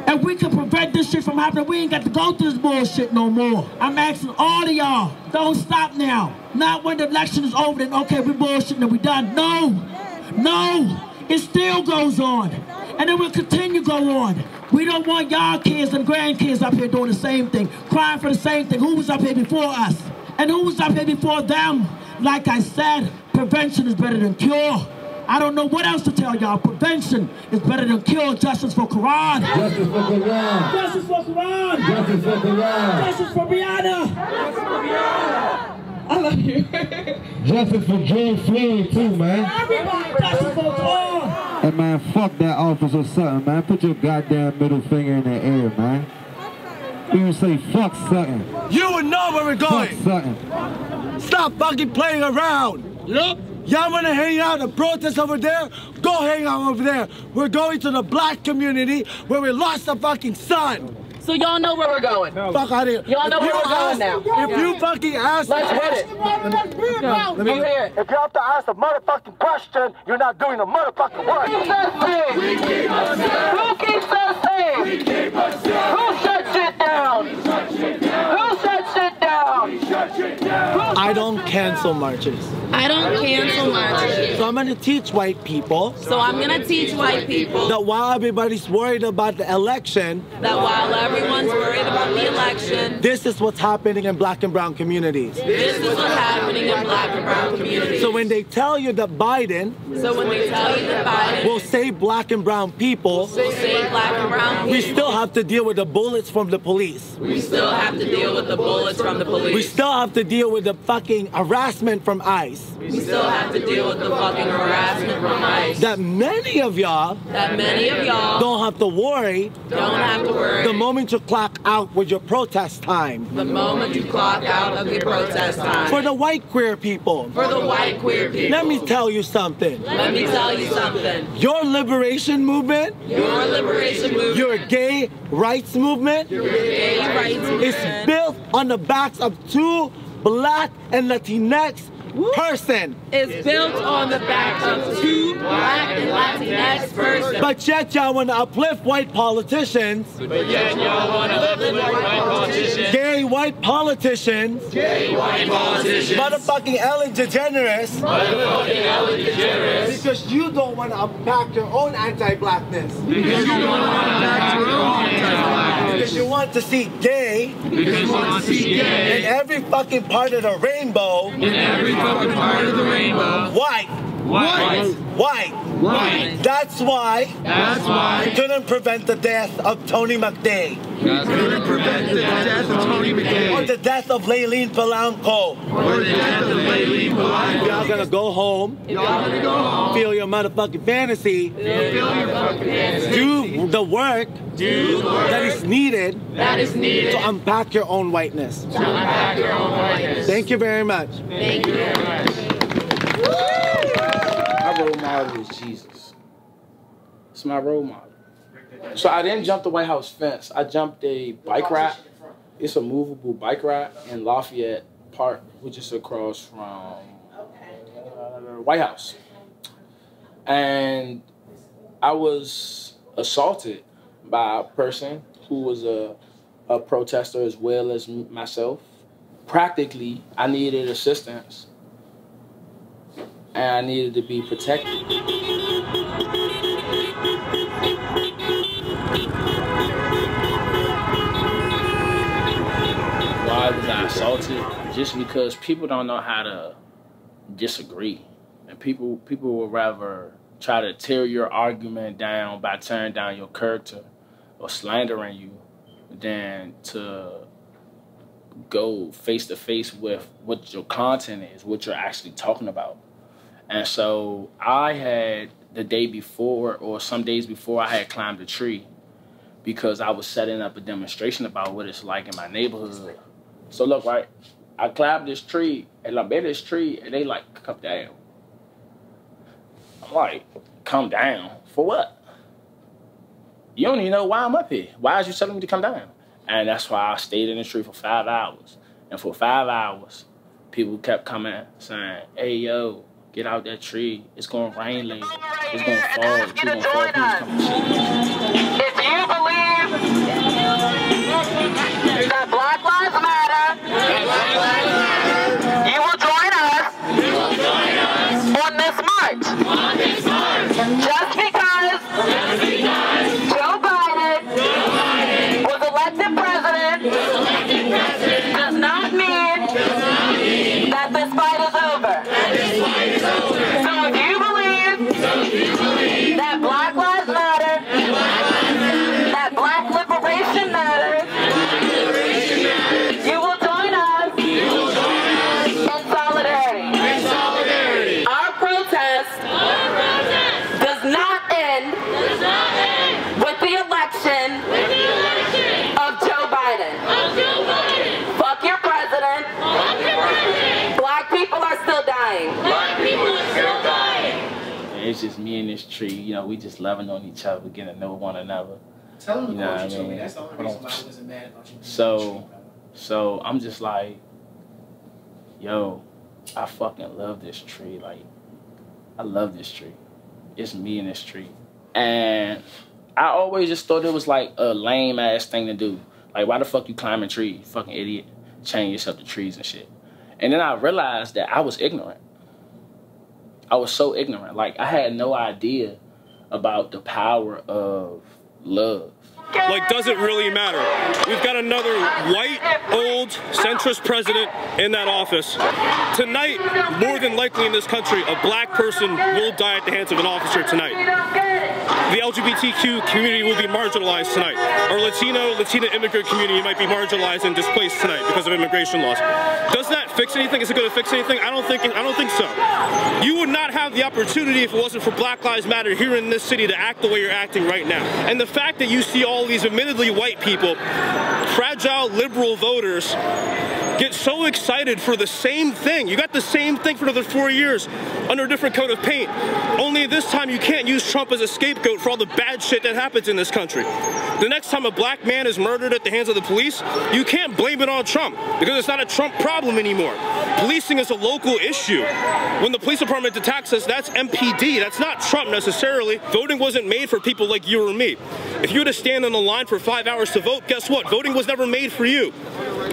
And we can prevent this shit from happening. We ain't got to go through this bullshit no more. I'm asking all of y'all, don't stop now. Not when the election is over, then okay, we bullshitting and we done. No, no, it still goes on. And it will continue to go on. We don't want y'all kids and grandkids up here doing the same thing, crying for the same thing. Who was up here before us? And who was up here before them? Like I said, prevention is better than cure. I don't know what else to tell y'all. Prevention is better than cure. Justice for Karon. Justice for Karon. Justice for Karon. Justice for Karon. Justice for Brianna. Justice for Brianna. I love you. Justice for George Floyd too, man. Everybody. Justice for Karon. Hey man, fuck that Officer Sutton, man. Put your goddamn middle finger in the air, man. You say fuck Sutton. You would know where we're going. Fuck Sutton. Stop fucking playing around. Yep. Y'all wanna hang out and protest over there? Go hang out over there. We're going to the black community where we lost a fucking son. So y'all know where we're going. No. Fuck out of here. Y'all know where we're going now. If you fucking ask Let's hit it. Let me hear it. If you have to ask a motherfucking question, you're not doing the motherfucking work. Who keeps us safe? Who keeps us safe? We keep us safe. Who shuts it down? We shut shit down. Who shuts it down? We shut shit down. I don't cancel marches. I don't cancel marches. So I'm going to teach white people. So I'm going to teach white people that while everybody's worried about the election, that while everyone's worried about the election, this is what's happening in black and brown communities. This is what's happening in black and brown communities. So when they tell you that Biden will save black and brown people, we still have to deal with the bullets from the police. We still have to deal with the bullets from the police. We still have to deal with the fucking harassment from ICE. We still have to deal with the fucking harassment from ICE. That many of y'all don't have to worry. The moment you clock out with your protest time. The moment you clock out of your protest time. For the white queer people. For the white queer people. Let me tell you something. Let me tell you something. Your liberation movement. Your liberation movement. Your gay rights movement. Your gay rights movement. Is built on the backs of 2 black and Latinx person. Is built on the back of 2 black and Latinx persons. But yet y'all want to uplift white politicians. But yet y'all want to uplift white politicians. Gay white politicians. Gay white politicians. Motherfucking Ellen DeGeneres. Motherfucking Ellen DeGeneres. Because you don't want to unpack your own anti-blackness. Because you don't want to unpack your own anti-blackness. Because you want to see gay. Because you want to see gay. In every fucking part of the rainbow. In every fucking part of the rainbow. White. White. White. White. That's why. We couldn't prevent the death of Tony McDay. Couldn't prevent the death of Tony McDay. Or the death of Layleen Polanco. Or the death of Layleen Polanco. Y'all gonna go home. Y'all gonna go home. Feel your motherfucking fantasy. Feel your fucking fantasy. Do the work. That is needed. That is needed. To unpack your own whiteness. To unpack your own whiteness. Thank you very much. Thank you very much. My role model is Jesus. It's my role model. So I didn't jump the White House fence. I jumped a bike ride. It's a movable bike ride in Lafayette Park, which is across from the White House. And I was assaulted by a person who was a protester as well as myself. Practically, I needed assistance. And I needed to be protected. Why was I assaulted? Just because people don't know how to disagree. And people would rather try to tear your argument down by tearing down your character or slandering you than to go face to face with what your content is, what you're actually talking about. And so I had, the day before or some days before, I had climbed a tree because I was setting up a demonstration about what it's like in my neighborhood. So look, right, I climbed this tree and I'm in this tree and they like, come down. I'm like, come down? For what? You don't even know why I'm up here. Why is you telling me to come down? And that's why I stayed in the tree for 5 hours. And for 5 hours, people kept coming saying, hey, yo, get out that tree. It's going to rain later. It's going to fall. The tree going to fall. People come to see. If you believe that Black Lives Matter, you will join us on this march. Just because Joe Biden was elected president does not mean that this fight is over. So if you believe that Black Lives Matter, that Black liberation matters, you will join us in solidarity. Our protest does not end with the election of Joe Biden. Fuck your president. Black people are still dying. It's just me and this tree, you know, we just loving on each other, getting to know one another. Tell them you know what I mean? me. That's the only reason why I wasn't mad about you. So I'm just like, yo, I fucking love this tree. Like, I love this tree. It's me and this tree. And I always just thought it was like a lame ass thing to do. Like, why the fuck you climbing trees, you fucking idiot? Chain yourself to trees and shit. And then I realized that I was ignorant. I was so ignorant. Like, I had no idea about the power of love. Like, does it really matter? We've got another white, old, centrist president in that office. Tonight, more than likely in this country, a black person will die at the hands of an officer tonight. The LGBTQ community will be marginalized tonight. Our Latina immigrant community might be marginalized and displaced tonight because of immigration laws. Does that fix anything? Is it going to fix anything? I don't think so. You would not have the opportunity if it wasn't for Black Lives Matter here in this city to act the way you're acting right now. And the fact that you see all these admittedly white people, fragile liberal voters, get so excited for the same thing. You got the same thing for another 4 years under a different coat of paint. Only this time you can't use Trump as a scapegoat for all the bad shit that happens in this country. The next time a black man is murdered at the hands of the police, you can't blame it on Trump because it's not a Trump problem anymore. Policing is a local issue. When the police department attacks us, that's MPD. That's not Trump necessarily. Voting wasn't made for people like you or me. If you had to stand on the line for 5 hours to vote, guess what? Voting was never made for you.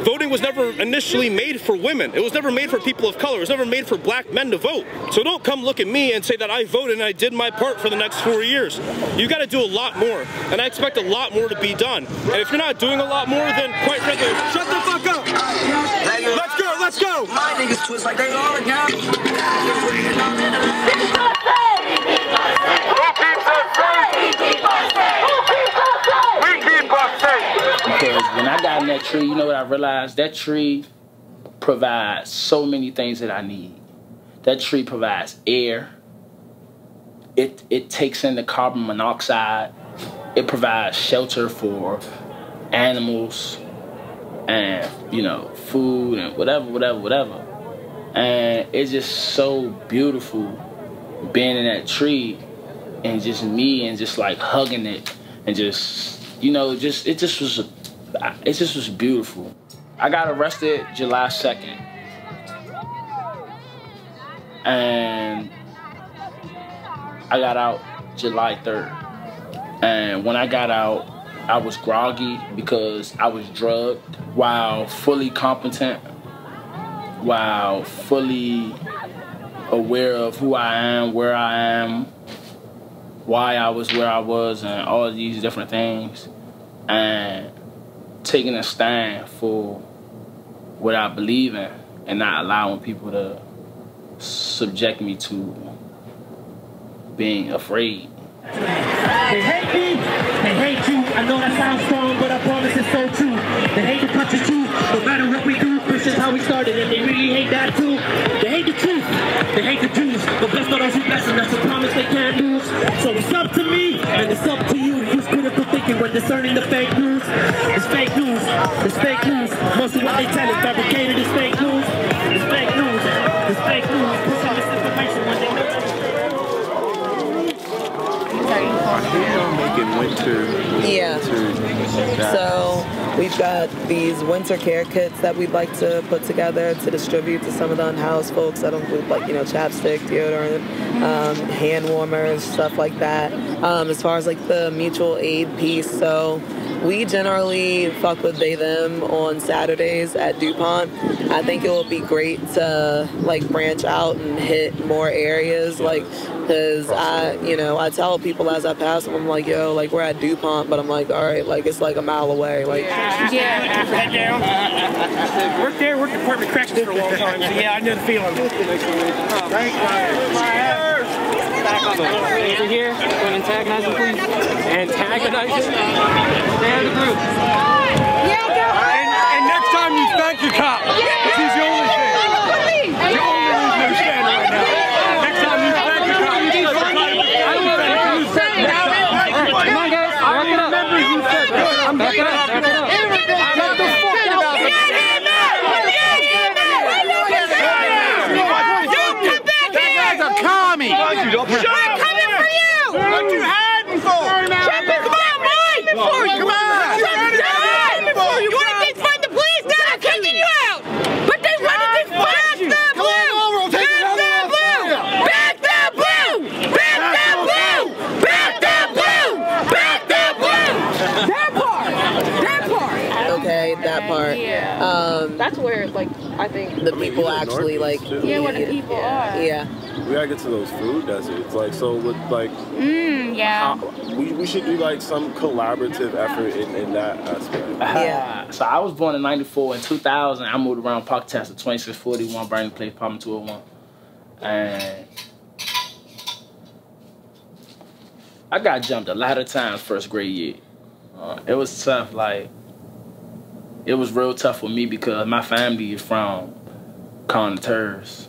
Voting was never initially made for women. It was never made for people of color. It was never made for black men to vote. So don't come look at me and say that I voted and I did my part for the next 4 years. You got to do a lot more, and I expect a lot more to be done. And if you're not doing a lot more, then quite frankly, shut the fuck up. Let's go, let's go. My niggas twist like they all again. Because when I got in that tree, you know what I realized? That tree provides so many things that I need. That tree provides air. It takes in the carbon monoxide. It provides shelter for animals and, you know, food and whatever. And it's just so beautiful being in that tree and just me and just like hugging it and just, you know, it just was beautiful. I got arrested July 2nd. And I got out July 3rd. And when I got out, I was groggy because I was drugged while fully competent, while fully aware of who I am, where I am, why I was where I was, and all these different things. And taking a stand for what I believe in and not allowing people to subject me to being afraid. They hate me, they hate you. I know that sounds strong, but I promise it's so true. They hate the country too, no matter what we do. This is how we started, and they really hate that too. They hate the truth, they hate the Jews, but bless those who bless them, that's a promise they can't lose. So it's up to me, and it's up to you to use critical thinking when discerning the fake news. It's fake news, it's fake news. Most of what they tell is fabricated, it's fake news. It's fake news, it's fake news. Put some misinformation when they know. Making winter. Yeah. So we've got these winter care kits that we'd like to put together to distribute to some of the unhoused folks. That include, like, you know, chapstick, deodorant, hand warmers, stuff like that. As far as like the mutual aid piece, so we generally fuck with they them on Saturdays at DuPont. I think it would be great to like branch out and hit more areas, like, because I tell people as I pass them, I'm like, yo, like, we're at DuPont, but I'm like, all right, like, it's like a mile away, like. Yeah. Head down. Worked at Department of Corrections for a long time, so yeah, I know the feeling. Thank you. Over here, antagonize him, please. Antagonize him? Stay out of the group. And next time you thank your cop, because he's the only thing. The only reason they're standing right now. Next time you thank your cop, you just try to come on, guys. Back it up. Remember who said that. I'm backing up. Back it up. Get the fuck out of here. Commie! I'm coming for you! What you hiding for? Chapin, come on, boy! Come on! You want to get fight the police? They're kicking you out! But they like, I think the people actually, like... Yeah, where the people are. Yeah. We gotta get to those food deserts. Like, so with, like... yeah. We should do, like, some collaborative effort in that aspect. Yeah. So I was born in 94. In 2000, I moved around Park Test 2641, Burning Place, Apartment 201. And... I got jumped a lot of times first grade year. It was tough, like... It was real tough for me because my family is from Contours.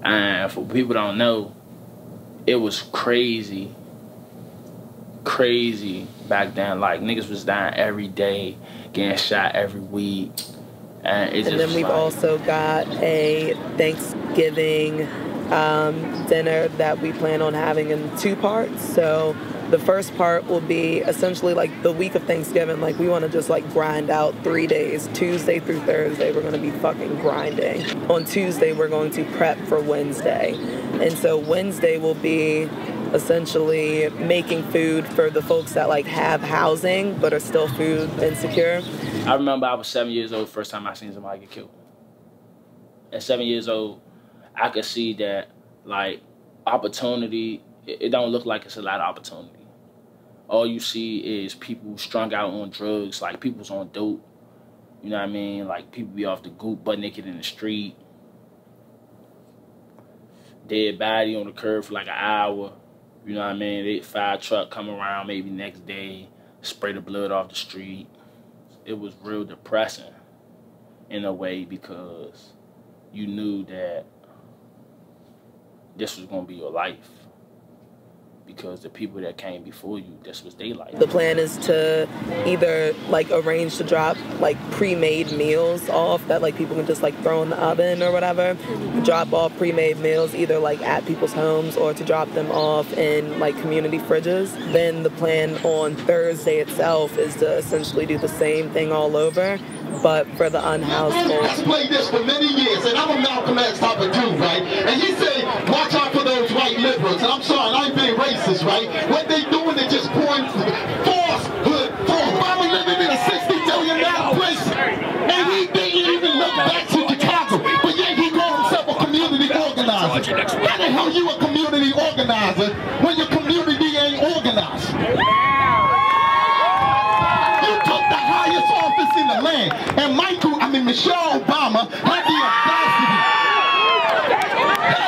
And for people don't know, it was crazy back then. Like, niggas was dying every day, getting shot every week. And then we've also got a Thanksgiving dinner that we plan on having in 2 parts. So the first part will be essentially like the week of Thanksgiving. Like, we want to just like grind out 3 days. Tuesday through Thursday, we're going to be fucking grinding. On Tuesday, we're going to prep for Wednesday. And so Wednesday will be essentially making food for the folks that like have housing but are still food insecure. I remember I was 7 years old the first time I seen somebody get killed. At 7 years old, I could see that like opportunity, it don't look like it's a lot of opportunity. All you see is people strung out on drugs, like people's on dope. You know what I mean? Like people be off the goop, butt naked in the street. Dead body on the curb for like an hour. You know what I mean? They fire truck come around maybe next day, spray the blood off the street. It was real depressing in a way because you knew that this was gonna be your life. Because the people that came before you, this was their life. The plan is to either like arrange to drop like pre-made meals off that like people can just like throw in the oven or whatever. Drop off pre-made meals either like at people's homes or to drop them off in like community fridges. Then the plan on Thursday itself is to essentially do the same thing all over, but for the unhoused folks. I've played this for many years, and I'm a Malcolm X type of dude, right? And he said, watch out for those white liberals. And I'm sorry, I ain't being racist, right? What they doing is just pouring falsehood. Obama living in a $60 million place, and he didn't even look back to Chicago, but yet he called himself a community organizer. How the hell you a community organizer when your community ain't organized? You took the highest office in the land, and Michelle Obama had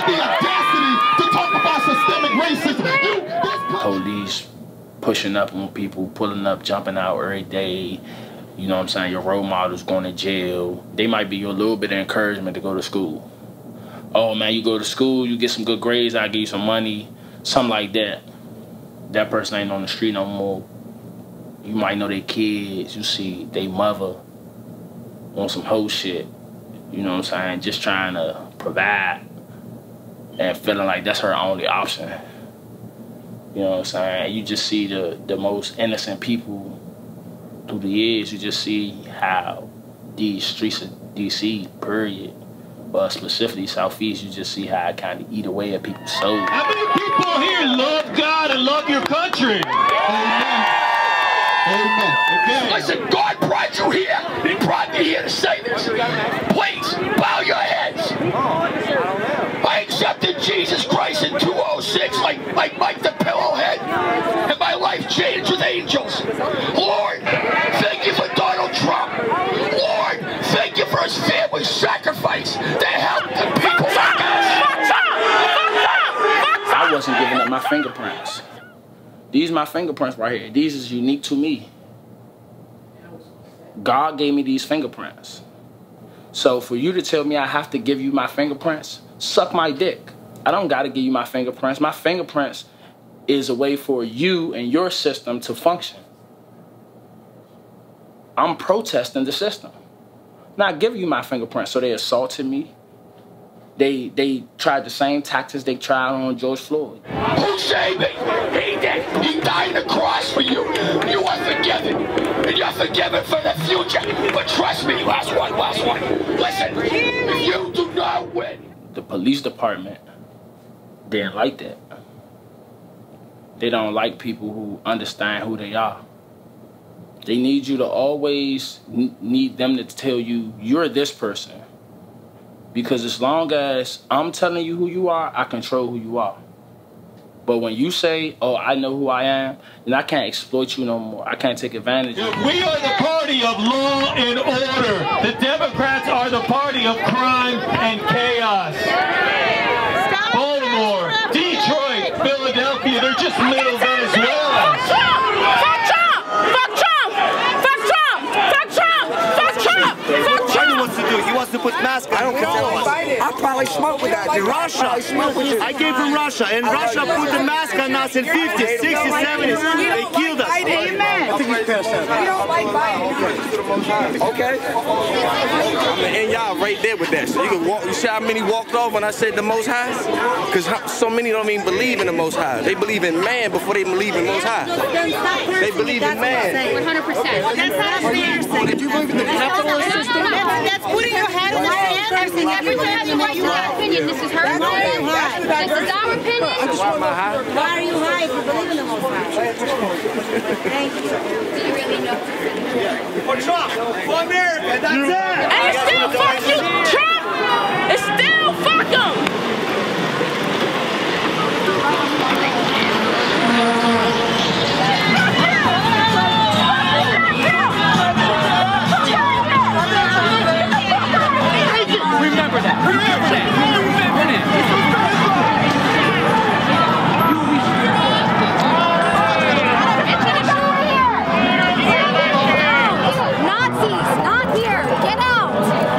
the audacity to talk about systemic racism. Police pushing up on people, pulling up, jumping out every day. You know what I'm saying? Your role models going to jail. They might be your little bit of encouragement to go to school. Oh man, you go to school, you get some good grades, I'll give you some money, something like that. That person ain't on the street no more. You might know their kids, you see their mother on some whole shit. You know what I'm saying? Just trying to provide and feeling like that's her only option. You know what I'm saying? You just see the most innocent people through the years. You just see how these streets of DC, period, but specifically Southeast, you just see how it kind of eat away at people's souls. How many people here love God and love your country? Amen. Amen. Okay. Listen, God brought you here. He brought me here to say this. Please, bow your heads. I accepted Jesus Christ in 2006 like Mike the Pillowhead, and my life changed with angels. Lord, thank you for Donald Trump. Lord, thank you for his family sacrifice to help the people like us. I wasn't giving up my fingerprints. These are my fingerprints right here. These is unique to me. God gave me these fingerprints. So for you to tell me I have to give you my fingerprints, suck my dick. I don't got to give you my fingerprints. My fingerprints is a way for you and your system to function. I'm protesting the system. Not giving you my fingerprints. So they assaulted me. They tried the same tactics they tried on George Floyd. Who saved me? He did. He died on the cross for you. You are forgiven. And you're forgiven for the future. But trust me, last one. Listen, if you do not win. The police department didn't like that. They don't like people who understand who they are. They need you to always need them to tell you, you're this person. Because as long as I'm telling you who you are, I control who you are. But when you say, oh, I know who I am, then I can't exploit you no more. I can't take advantage of you. We are the party of law and order. The Democrats are the party of crime and chaos. Baltimore, Detroit, Philadelphia, they're just little Venezuelans. Fuck Trump! Fuck Trump! Fuck Trump! Fuck Trump! Fuck Trump! Fuck Trump! Biden wants to do. He wants to put masks on. I don't care. I probably smoke with that dude. Russia. I came from Russia, and Russia put the mask on us in 50s, 60s, 70s. They killed us. Amen. I think he's passed out. We don't like Biden. Okay. And y'all right there with that. So you can walk. You see how many walked off when I said the Most High? Because so many don't even believe in the Most High. They believe in man before they believe in Most High. They believe in man. 100%. That's not fair. Did you believe in the capitalist system? That's putting your head in the sand. Everyone has a right to have opinion. This is her opinion. This is our opinion. Why are you high if you believe in the Most High? Thank you. Do you really know? For Trump, for America, that's it. And it's still fuck you, Trump. It's still fuck him. Remember that. Remember that. Remember that. Nazis, not here. Get out.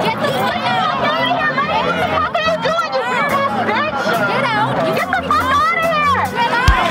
Get the fuck out. What the fuck are you doing, you fat-ass bitch? Get out. You get the fuck out of here. Get out.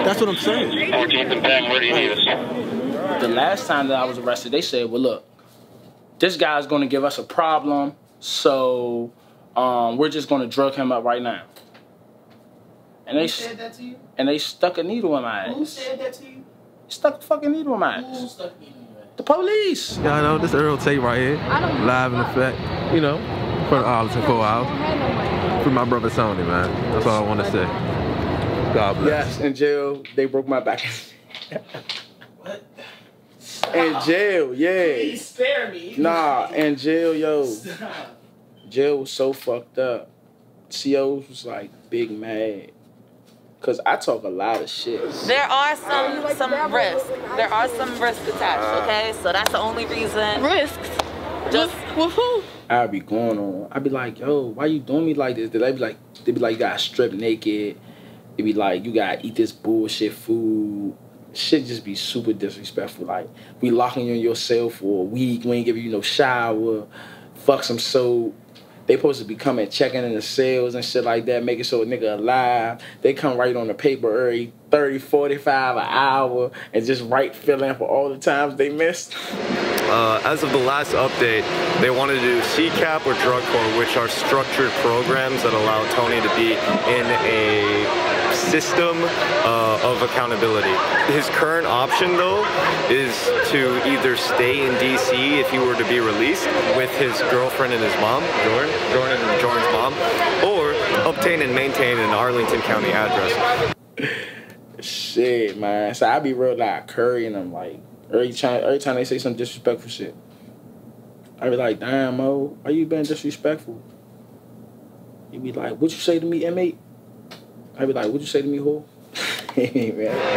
That's what I'm saying. The last time that I was arrested, they said, well, look, this guy's going to give us a problem, so we're just going to drug him up right now. And Who said that to you? And they stuck a needle in my ass. Who said that to you? Stuck a fucking needle in my ass. Who stuck a needle in your ass? The police. Y'all know this Earl tape right here, live in effect, you know, for the Arlington Courthouse. For my brother Tony, man. That's all I want to say. God bless. Yes, in jail, they broke my back. What? In jail, yeah. Please spare me. Nah, in jail, yo. Stop. Jail was so fucked up. COs was like big mad. Cause I talk a lot of shit. There are some risks. There are some risks attached, okay? So that's the only reason. Risks? Just with who? I'd be going on. I'd be like, yo, why you doing me like this? They'd be like, you gotta strip naked. It'd be like, you gotta eat this bullshit food. Shit just be super disrespectful. Like, we locking you in your cell for a week. We ain't giving you no shower. Fuck some soap. They supposed to be coming checking in the cells and shit like that, making sure a nigga alive. They come right on the paper every 30, 45 an hour and just fill in for all the times they missed. As of the last update, they want to do CCAP or drug court, which are structured programs that allow Tony to be in a system of accountability. His current option, though, is to either stay in DC if he were to be released with his girlfriend and his mom, Jordan's mom, or obtain and maintain an Arlington County address. Shit, man. So I be real like currying them, like every time they say some disrespectful shit. I be like, damn, Mo, why you been disrespectful? You be like, what you say to me, inmate? I be like, what you say to me, whore?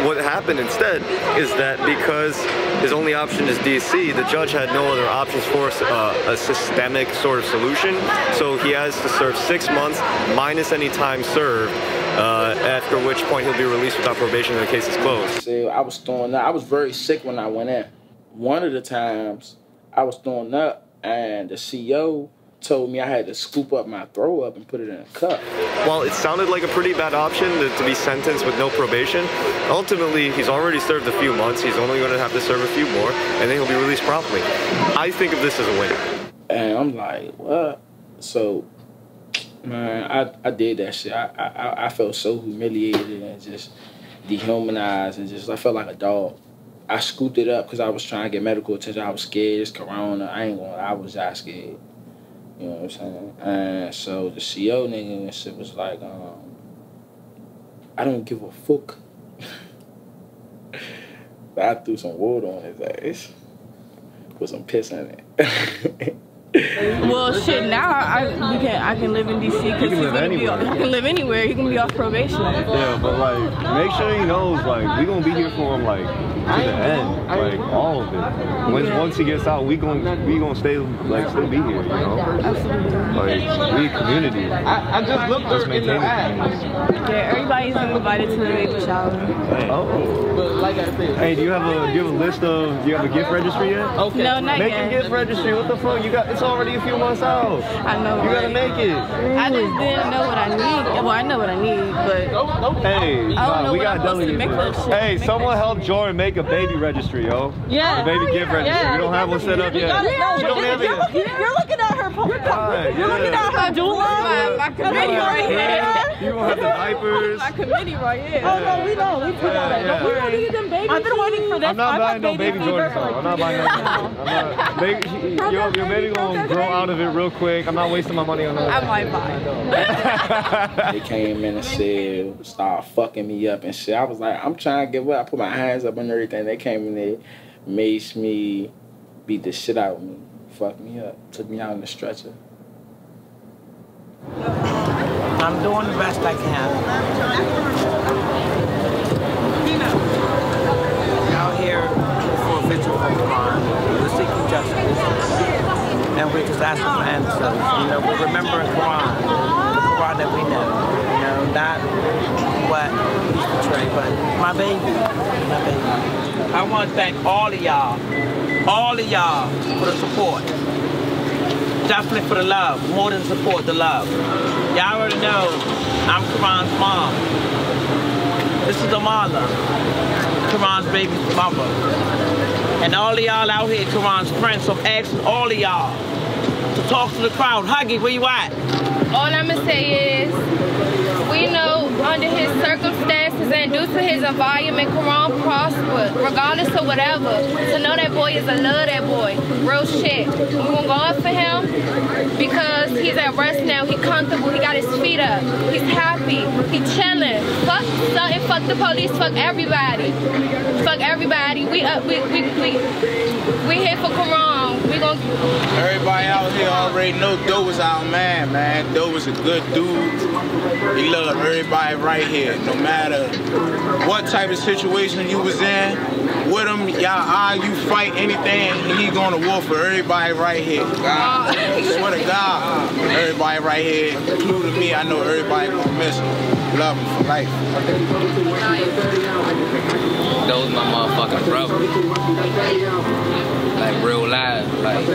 What happened instead is that because his only option is DC, the judge had no other options for a systemic sort of solution. So he has to serve 6 months minus any time served, after which point he'll be released without probation and the case is closed. See, I was throwing up. I was very sick when I went in. One of the times I was throwing up and the CO told me I had to scoop up my throw up and put it in a cup. While it sounded like a pretty bad option to be sentenced with no probation, ultimately he's already served a few months. He's only going to have to serve a few more, and then he'll be released promptly. I think of this as a win. And I'm like, what? So, man, I did that shit. I felt so humiliated and just dehumanized and just I felt like a dog. I scooped it up because I was trying to get medical attention. I was scared. It's Corona. I was that scared. You know what I'm saying? And so the CO nigga and shit was like, I don't give a fuck. But I threw some water on his ass. Put some piss in it. Well, shit, now I can live in DC because I can live anywhere. He can be off probation. Yeah, but like, make sure he knows, like, we gonna be here for him, like, to the end, like, all of it. Once he gets out, we gonna stay, like, still be here, you know? Absolutely. Like, we a community. I just looked her in the eye. Yeah, everybody's invited to the baby shower. Hey, do you have a list of, do you have a gift registry yet? Okay. No, not Make yet. a gift registry, what the fuck? It's already a few months out. I know. You gotta make it. I just didn't know what I need. Well, I know what I need, but hey, we got delegates. Hey, someone help Jordan make a baby registry, yo. Yeah. A baby gift registry. Yeah. We don't have one set up yet. She don't have it yet. You're looking at her. You're looking at her doula. My committee right here. You gonna have the diapers. My committee right here. Oh no, we know. We put on it. Don't worry. I've been waiting for this. I'm not buying no baby Jordan song. I'm not buying no. Your baby gonna grow out of it real quick. I'm not wasting my money on that. I might buy. They came in and said, start fucking me up and shit. I was like, I'm trying to give up. I put my hands up and everything. They came in there, maced me, beat the shit out of me, fucked me up, took me out in the stretcher. I'm doing the best I can. Out here for a vigil for Karon. We're seeking justice. And we're just asking for answers. You know, we're remembering Karon, the Karon that we know. You know, not what he's portrayed, but my baby. I want to thank all of y'all for the support. Definitely for the love, more than support, the love. Y'all already know I'm Karon's mom. This is Amala, Karon's baby's mama. And all of y'all out here, Karon's friends, so I'm asking all of y'all to talk to the crowd. Huggy, where you at? All I'm gonna say is, we know under his circumstances and due to his environment, Karon prospered, regardless of whatever. To know that boy is a love that boy. Real shit. We're gonna go up for him because he's at rest now. He comfortable. He got his feet up. He's happy. He chilling. Fuck something. Fuck the police. Fuck everybody. Fuck everybody. We here for Karon. We gonna. Everybody out here already know Doe was our man, man. Doe was a good dude. He loved everybody right here, no matter what type of situation you was in. With him, y'all you fight anything, he going to war for everybody right here. God, I swear to God, everybody right here, including me, I know everybody gonna miss him. Love him for life. That was my motherfucking brother. Like real life, like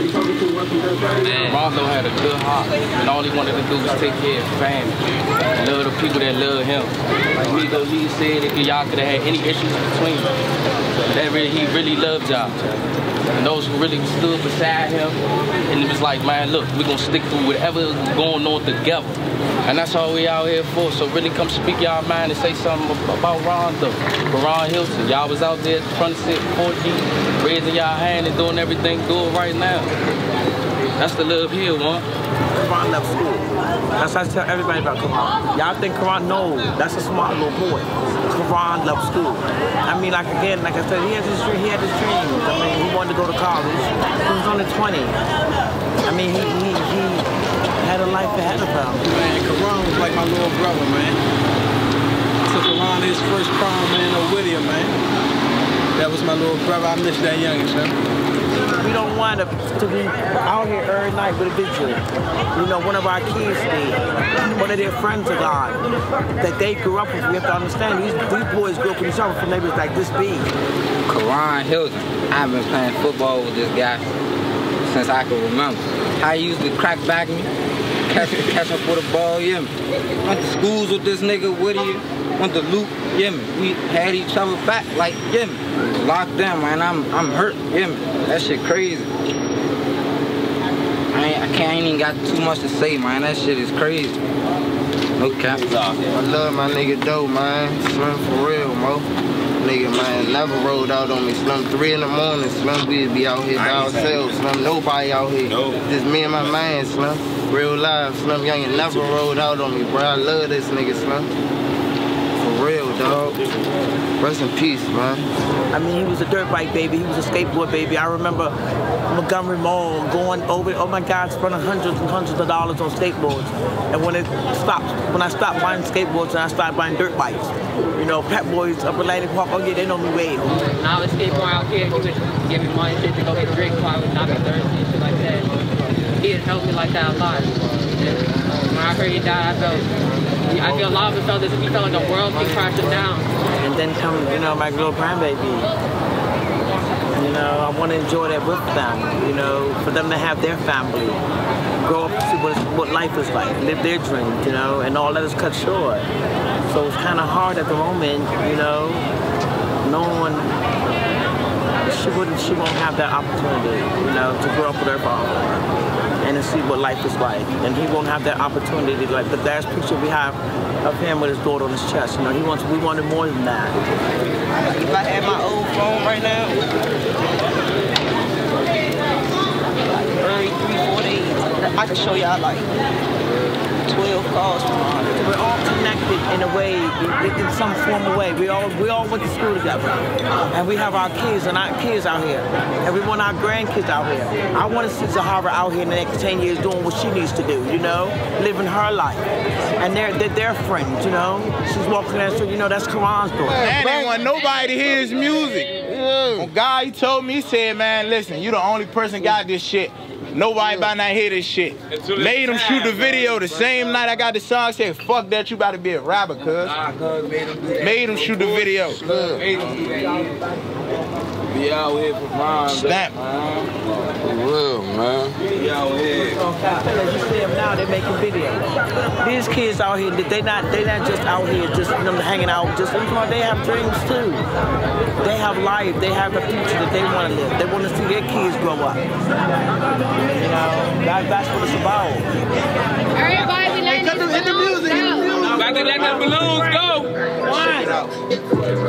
man. Rondo had a good heart, and all he wanted to do was take care of his family, love the people that love him. Like me, though, he said if y'all could have had any issues between them, that he really loved y'all. And those who really stood beside him, and it was like, man, look, we're gonna stick through whatever is going on together. And that's all we out here for. So really come speak y'all mind and say something about Rondo, Karon Hylton. Y'all was out there at the front seat, 4G, raising y'all hand and doing everything good right now. That's the love here, one. Karon loves school. That's what I tell everybody about Karon. Y'all think Karon, no, that's a smart little boy. Karon loves school. I mean, like again, like I said, he had his dreams. I mean, he wanted to go to college. He was only 20. I mean, he had a life ahead of him. Man, Karon was like my little brother, man. I took Karon his first prom, man, with him, man. That was my little brother. I miss that youngest, man. We don't want to be out here every night with a vigil. You know, one of our kids did. One of their friends of God that they grew up with. We have to understand these boys grew up with each other from neighbors like this big. Karon Hylton. I've been playing football with this guy since I can remember. How he used to crack back me, catch him for the ball, yeah me. Went to schools with this nigga, Woody, went to Luke, yeah me. We had each other back, like, yeah me. Locked in, man, I'm hurt, yeah me. That shit crazy. I ain't even got too much to say, man. That shit is crazy. No cap. I love my nigga Doe, man. Slim for real, mo. Nigga, man, never rolled out on me. Slim 3 in the morning, Slim, we'd be out here by ourselves. Slim, nobody out here. Just me and my man, Slim. Real life, Slim Youngin never rolled out on me, bro. I love this nigga, Slim. For real, dog. Rest in peace, man. I mean, he was a dirt bike baby. He was a skateboard baby. I remember Montgomery Mall going over, oh my God, spending hundreds and hundreds of dollars on skateboards. And when I stopped buying skateboards and I started buying dirt bikes, you know, Pep Boys up Atlantic Park, oh yeah, they know me well. When I was skateboarding out here, he would give me money shit to go get drinks while I was not be thirsty and shit like that. He had helped me like that a lot. And when I heard he died, I feel a lot of it felt as if he felt like the world was crashing down. And then come, you know, my little grandbaby. You know, I want to enjoy that with them, you know, for them to have their family, grow up to see what life is like, live their dreams, you know, and all that is cut short. So it's kind of hard at the moment, you know, knowing she won't have that opportunity, you know, to grow up with her father and to see what life is like. And he won't have that opportunity. Like the last picture we have of him with his daughter on his chest, you know, we wanted more than that. If I had my old phone right now, like early 3-4 days, I can show y'all like 12 calls tomorrow. We're all connected in a way, in some form of way. We all went to school together. And we have our kids and our kids out here. And we want our grandkids out here. I want to see Zahara out here in the next 10 years doing what she needs to do, you know, living her life. And they're friends, you know. She's walking down the street, you know, that's Karon's daughter. Man, they want nobody to hear his music. When God, he told me, he said, man, listen, you the only person got this shit. Nobody about not hear this shit. Made him shoot the video the same night I got the song. Said, fuck that, you about to be a rapper, cuz. Made him shoot the video. Be out here for mine. Snap. For real, man. Be out here. As you see them now, they're making videos. These kids out here, they're not just out here just hanging out. They have dreams too. They have life. They have a future that they want to live. They want to see their kids grow up. You know, that's what it's about. Everybody, we let hit the music. About to let them balloons go.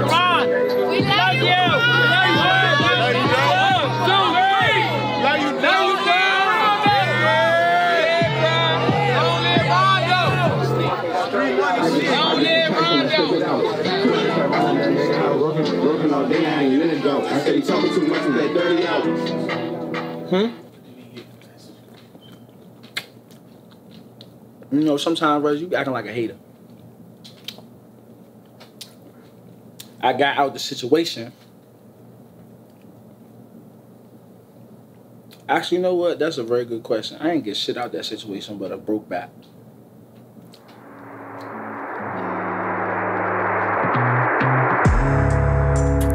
Come on. We love you. Working all day, I ain't minute ago. I said you talking too much with that dirty out. You know, sometimes, bro, you acting like a hater. I got out the situation. Actually, you know what? That's a very good question. I ain't get shit out that situation, but I broke back.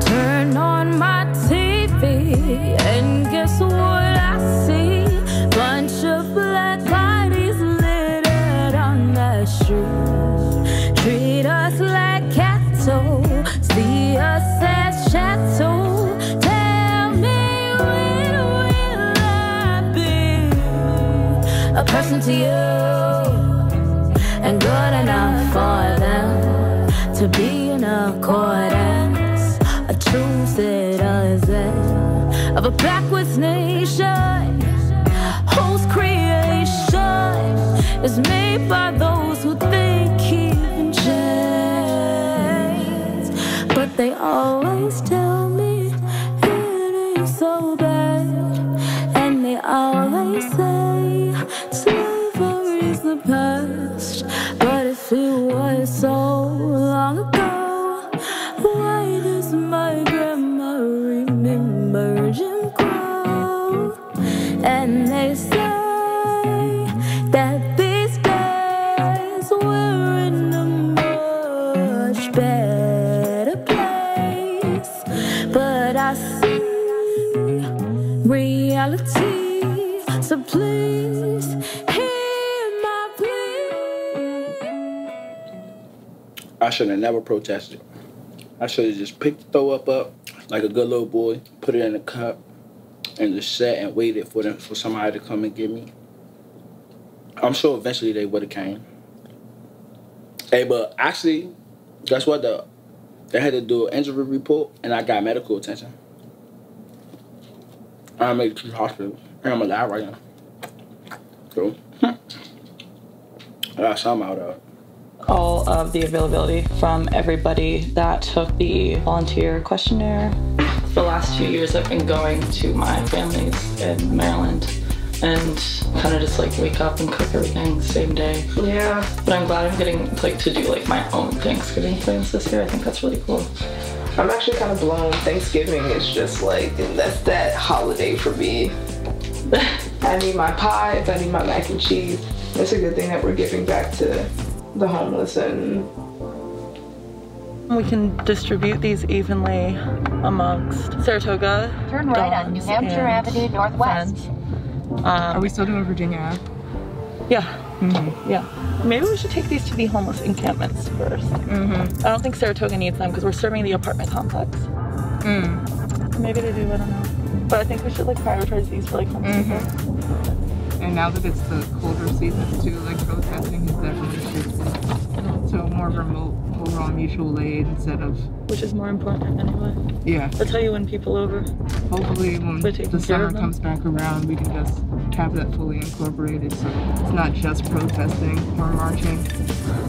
Turn on my TV and guess what I see? Bunch of black bodies littered on the street. Treat us like cattle, see us as chattel. Tell me when will I be a person to you and good enough for them to be in accordance, a true citizen of a backwards nation whose creation is made by those who think keeping chains. But they always tell me it ain't so bad, and they always say slavery's the past. But if it was so long ago, why does my grandma remember Jim Crow? And they say that these days we're in a much better place. But I see reality, so please hear my plea. I should have never protested. I should have just picked the throw up like a good little boy, put it in a cup, and just sat and waited for somebody to come and get me. I'm sure eventually they would have came. Hey, but actually, guess what though? They had to do an injury report, and I got medical attention. I made it to the hospital, and I'm alive right now. So, I got something out of it. All of the availability from everybody that took the volunteer questionnaire. The last 2 years I've been going to my family's in Maryland and kind of just like wake up and cook everything same day. Yeah. But I'm glad I'm getting like to do like my own Thanksgiving plans this year. I think that's really cool. I'm actually kind of blown. Thanksgiving is just like, that's that holiday for me. I need my pies, I need my mac and cheese. It's a good thing that we're giving back to the homeless, and we can distribute these evenly amongst Saratoga. Turn right on New Hampshire Avenue Northwest. Are we still doing Virginia Ave? Yeah. Yeah. Maybe we should take these to the homeless encampments first. I don't think Saratoga needs them because we're serving the apartment complex. Maybe they do, I don't know. But I think we should like prioritize these for like homeless people. And now that it's the colder season too, like protesting has definitely shifted to a more remote, overall mutual aid instead of... Which is more important anyway. Yeah. That's how you win people over. Hopefully when the summer comes back around, we can just have that fully incorporated so it's not just protesting or marching.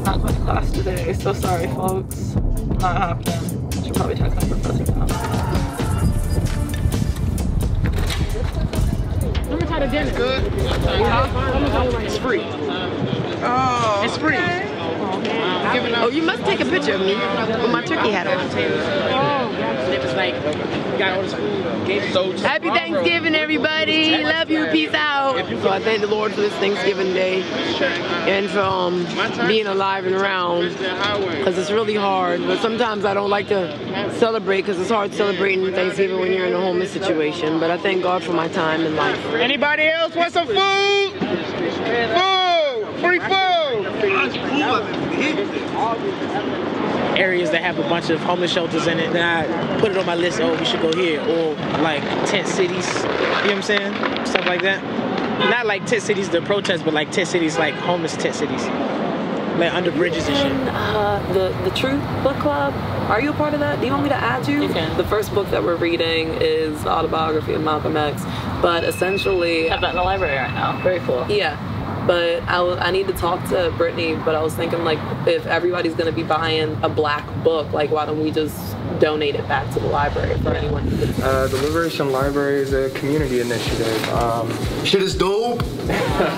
Not much class today, so sorry folks. Not happening. I should probably text my professor now. It's good. It's free. Oh, it's free. Oh, you must take a picture of me with my turkey hat on. It was like, you got all this food. Happy Thanksgiving, everybody. Love you. Peace out. So I thank the Lord for this Thanksgiving day and for being alive and around, because it's really hard. But sometimes I don't like to celebrate because it's hard celebrating Thanksgiving when you're in a homeless situation. But I thank God for my time in life. Anybody else want some food? Food! Free food! Areas that have a bunch of homeless shelters in it, then I put it on my list, oh, we should go here. Or like tent cities, you know what I'm saying? Stuff like that. Not like tent cities, the protest, but like tent cities, like homeless tent cities. like under bridges and shit. The Truth Book Club. Are you a part of that? Do you want me to add you? You can. The first book that we're reading is the autobiography of Malcolm X, but essentially I have that in the library right now. Very cool. Yeah. But I need to talk to Brittany, but I was thinking, like, if everybody's going to be buying a black book, like, why don't we just donate it back to the library for anyone who could. The Liberation Library is a community initiative. Shit is dope!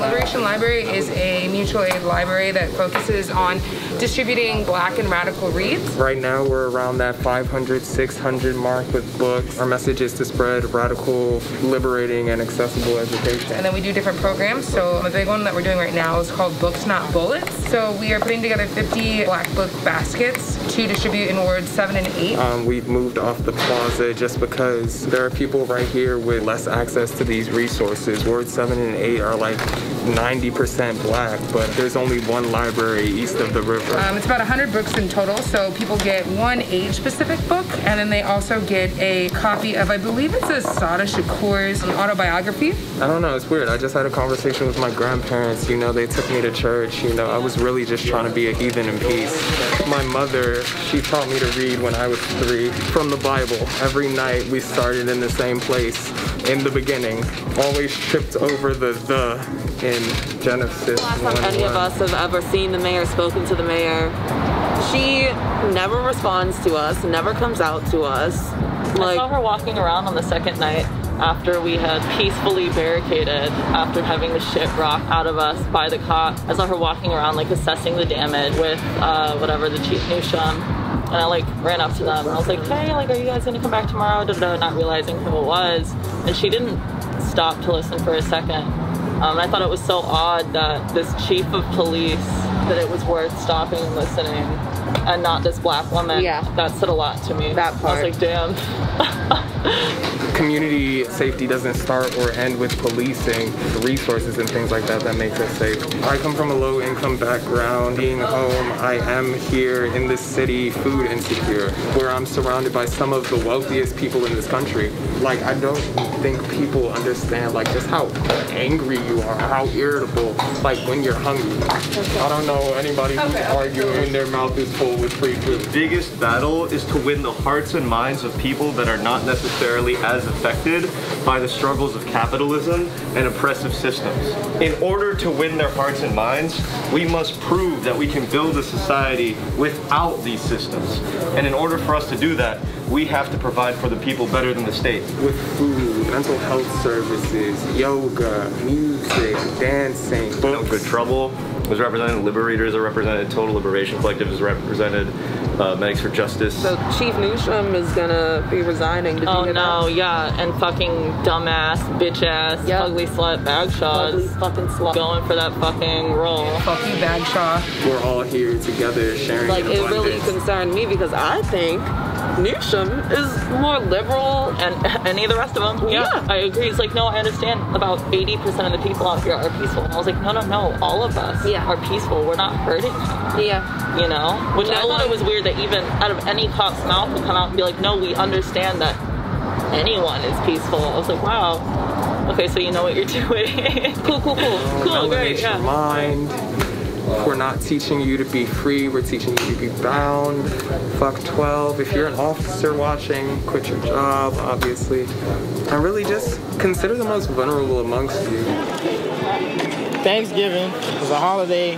Liberation Library is a mutual aid library that focuses on distributing black and radical reads. Right now we're around that 500, 600 mark with books. Our message is to spread radical, liberating, and accessible education. And then we do different programs. So a big one that we're doing right now is called Books Not Bullets. So we are putting together 50 black book baskets to distribute in wards 7 and 8. We've moved off the plaza just because there are people right here with less access to these resources. Wards 7 and 8 are like 90% black, but there's only one library east of the river. It's about 100 books in total, so people get one age-specific book, and then they also get a copy of, I believe it's Assata Shakur's autobiography. I don't know, it's weird. I just had a conversation with my grandparents, you know, they took me to church, you know, I was really just trying to be a heathen in peace. My mother, she taught me to read when I was 3 from the Bible. Every night we started in the same place in the beginning, always tripped over the in Genesis. Last time any of us have ever seen the mayor, spoken to the mayor, she never responds to us, never comes out to us. I saw her walking around on the second night after we had peacefully barricaded after having the shit rocked out of us by the cop. I saw her walking around like assessing the damage with whatever, the chief Newsham. And I like ran up to them and I was like, hey, like, are you guys gonna come back tomorrow? Not realizing who it was. And she didn't stop to listen for a second. And I thought it was so odd that this chief of police, that it was worth stopping and listening, and not this black woman. Yeah. That said a lot to me. That part. I was like, damn. Community safety doesn't start or end with policing, the resources and things like that that make us safe. I come from a low income background. Being home, I am here in this city food insecure, where I'm surrounded by some of the wealthiest people in this country. Like, I don't think people understand like just how angry you are, how irritable, like when you're hungry. I don't know anybody who's arguing their mouth is full with free food. The biggest battle is to win the hearts and minds of people that are not necessarily as affected by the struggles of capitalism and oppressive systems. In order to win their hearts and minds, we must prove that we can build a society without these systems. And in order for us to do that, we have to provide for the people better than the state. With food, mental health services, yoga, music, dancing, books. No Good Trouble was represented, Liberators are represented, Total Liberation Collective is represented, Medics for Justice. So Chief Newsham is gonna be resigning. Did you hear that? Yeah, and fucking dumbass, bitch ass, ugly slut Bagshaw. Ugly fucking slut. Going for that fucking role. Fuck you, Bagshaw. We're all here together sharing like, it really concerned me because I think Newsham is more liberal and any of the rest of them. Yeah, I agree. It's like, no, I understand about 80% of the people out here are peaceful. And I was like, no, all of us are peaceful. We're not hurting. Yeah. You know? Which I thought it was weird that even out of any cop's mouth would come out and be like, no, we understand that anyone is peaceful. I was like, wow. Okay, so you know what you're doing. Cool, great, your mind. We're not teaching you to be free, we're teaching you to be bound. Fuck 12. If you're an officer watching, quit your job, obviously. And really just consider the most vulnerable amongst you. Thanksgiving is a holiday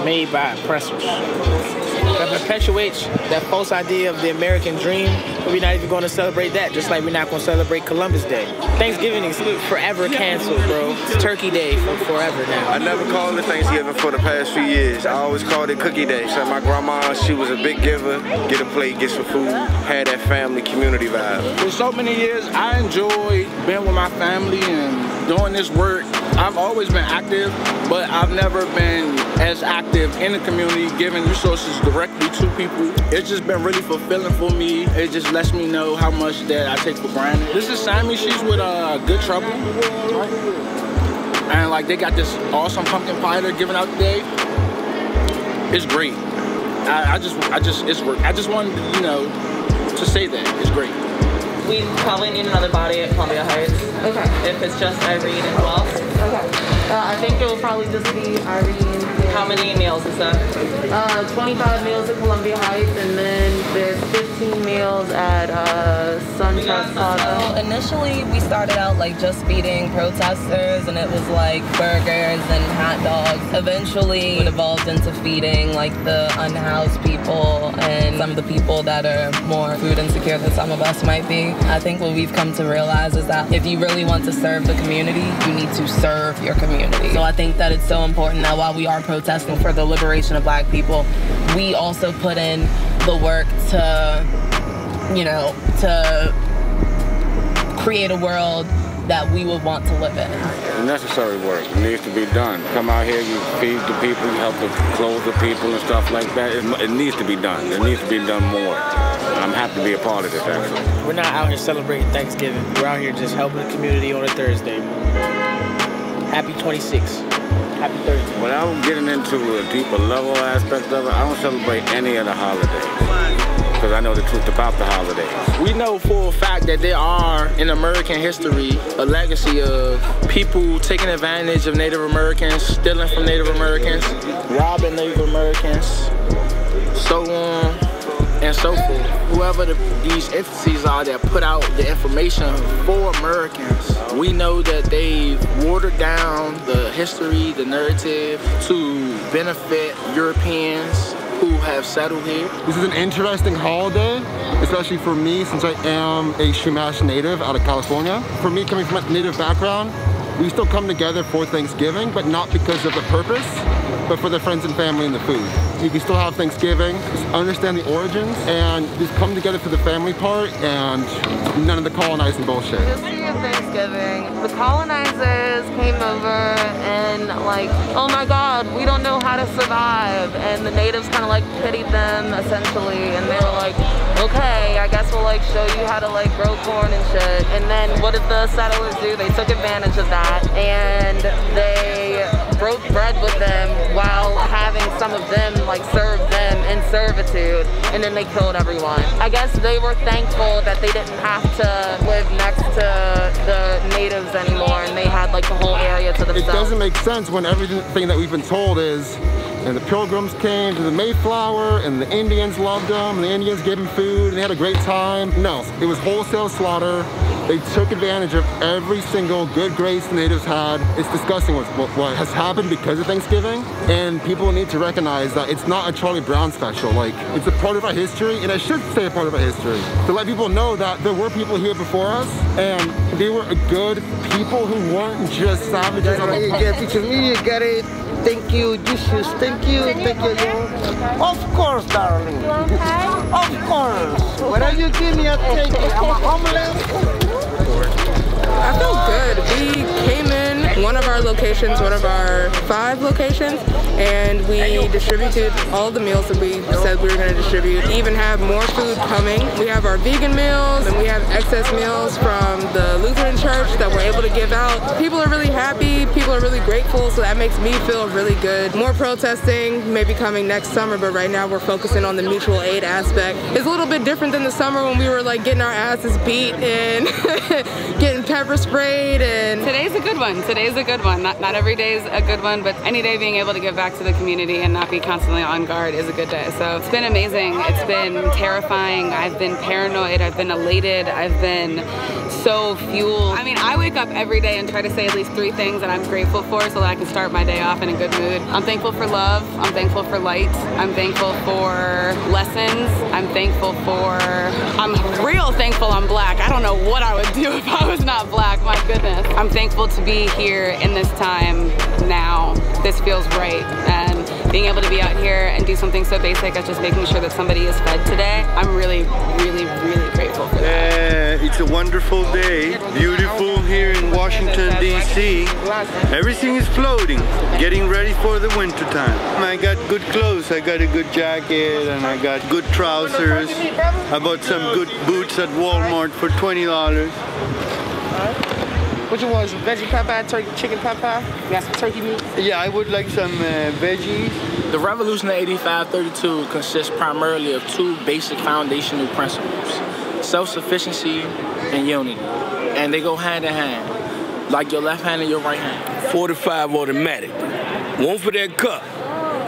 made by oppressors that perpetuates that false idea of the American dream, but we're not even going to celebrate that, just like we're not going to celebrate Columbus Day. Thanksgiving is forever canceled, bro. It's Turkey Day for forever now. I never called it Thanksgiving for the past few years. I always called it Cookie Day. So my grandma, she was a big giver. Get a plate, get some food, had that family community vibe. For so many years, I enjoyed being with my family and doing this work. I've always been active, but I've never been as active in the community, giving resources directly to people. It's just been really fulfilling for me. It just lets me know how much that I take for granted. This is Sammy, she's with Good Trouble. And like they got this awesome pumpkin pie they're giving out today. It's great. I just wanted, you know, to say that. It's great. We probably need another body at Columbia Heights. Okay. If it's just Irene and Wells. Okay. I think it will probably just be Irene. How many meals is that? 25 meals at Columbia Heights, and then there's 15 meals at SunTrust Plaza. So initially we started out like just feeding protesters, and it was like burgers and hot dogs. Eventually it evolved into feeding like the unhoused people and some of the people that are more food insecure than some of us might be. I think what we've come to realize is that if you really want to serve the community, you need to serve your community. So I think that it's so important that while we are protesting for the liberation of Black people, we also put in the work to, you know, to create a world that we would want to live in. Necessary work. It needs to be done. Come out here, you feed the people, you help to clothe the people and stuff like that. It needs to be done. It needs to be done more. And I'm happy to be a part of this, actually. We're not out here celebrating Thanksgiving. We're out here just helping the community on a Thursday. Happy 26th. Happy Thursday. Without getting into a deeper level aspect of it, I don't celebrate any of the holidays. Because I know the truth about the holidays. We know for a fact that there are, in American history, a legacy of people taking advantage of Native Americans, stealing from Native Americans, robbing Native Americans, so on and so forth. Whoever these entities are that put out the information for Americans, we know that they've watered down the history, the narrative to benefit Europeans who have settled here. This is an interesting holiday, especially for me since I am a Chumash native out of California. For me, coming from a native background, we still come together for Thanksgiving, but not because of the purpose, but for the friends and family and the food. You can still have Thanksgiving, just understand the origins, and just come together for the family part and none of the colonizing bullshit. History of Thanksgiving, the colonizers came over and like, oh my God, we don't know how to survive. And the natives kind of like pitied them essentially. And they were like, okay, I guess we'll like show you how to like grow corn and shit. And then what did the settlers do? They took advantage of that and they broke bread with them while having some of them like serve them in servitude, and then they killed everyone. I guess they were thankful that they didn't have to live next to the natives anymore, and they had like the whole area to themselves. It doesn't make sense when everything that we've been told is, and the Pilgrims came to the Mayflower, and the Indians loved them, and the Indians gave them food, and they had a great time. No, it was wholesale slaughter. They took advantage of every single good grace the natives had. It's disgusting what has happened because of Thanksgiving, and people need to recognize that it's not a Charlie Brown special. Like, it's a part of our history, and it should stay a part of our history. To let people know that there were people here before us, and they were good people who weren't just savages. Thank you, Jesus. Thank you. Thank you. Of course, darling. Of course. Whatever you give me, I'll take it. I'm a homeless. I feel good. We came in one of our locations, one of our 5 locations, and we distributed all the meals that we said we were going to distribute. We even have more food coming. We have our vegan meals, and we have excess meals from the Lutheran church that we're able to give out. People are really happy. People are really grateful, so that makes me feel really good. More protesting may be coming next summer, but right now we're focusing on the mutual aid aspect. It's a little bit different than the summer when we were like getting our asses beat and getting pepper sprayed. And today's a good one. Today's a good one. Not every day is a good one, but any day being able to give back to the community and not be constantly on guard is a good day. So it's been amazing. It's been terrifying. I've been paranoid. I've been elated. I've been so fueled. I mean, I wake up every day and try to say at least 3 things that I'm grateful for so that I can start my day off in a good mood. I'm thankful for love. I'm thankful for light. I'm thankful for lessons. I'm thankful for, I'm real thankful I'm Black. I don't know what I would do if I was not Black, my goodness. I'm thankful to be here in this time now. This feels right. And being able to be out here and do something so basic as just making sure that somebody is fed today, I'm really, really, really grateful for that. It's a wonderful day. Beautiful here in Washington, D.C. Everything is floating, getting ready for the winter time. I got good clothes. I got a good jacket and I got good trousers. I bought some good boots at Walmart for $20. What you want, some veggie pot pie, turkey, chicken pot pie? You got some turkey meat? Yeah, I would like some veggies. The Revolution of 8532 consists primarily of 2 basic foundational principles: self-sufficiency and unity. And they go hand in hand. Like your left hand and your right hand? 45 automatic. One for that cup.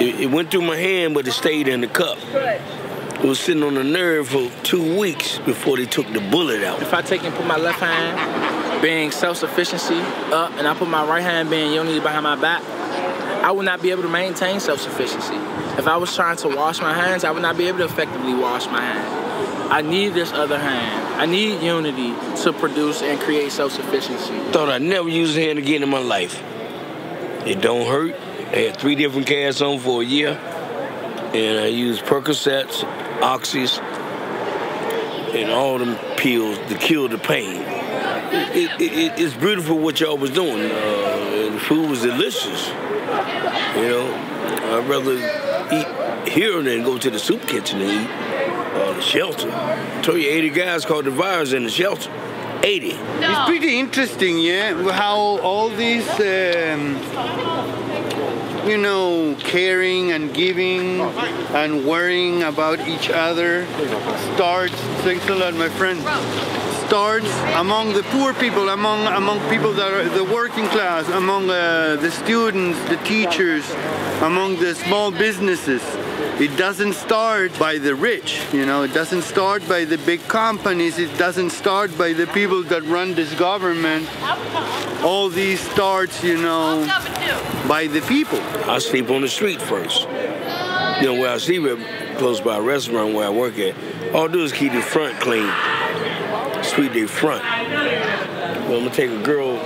It went through my hand, but it stayed in the cup. It was sitting on the nerve for 2 weeks before they took the bullet out. If I take and put my left hand being self-sufficiency up, and I put my right hand being unity behind my back, I would not be able to maintain self-sufficiency. If I was trying to wash my hands, I would not be able to effectively wash my hand. I need this other hand. I need unity to produce and create self-sufficiency. Thought I'd never use a hand again in my life. It don't hurt. I had 3 different casts on for a year, and I used Percocets, Oxys, and all them pills to kill the pain. It's beautiful what y'all was doing. The food was delicious. You know, I'd rather eat here than go to the soup kitchen and eat the shelter. I told you 80 guys caught the virus in the shelter. 80. It's pretty interesting, yeah, how all these, you know, caring and giving and worrying about each other starts, thanks a lot, my friend, starts among the poor people, among people that are the working class, among the students, the teachers, among the small businesses. It doesn't start by the rich, you know, it doesn't start by the big companies, it doesn't start by the people that run this government. All these starts, you know, by the people. I sleep on the street first. You know, where I sleep at, close by a restaurant where I work at, all I do is keep the front clean. Sweep their front. Well, I'm gonna take a girl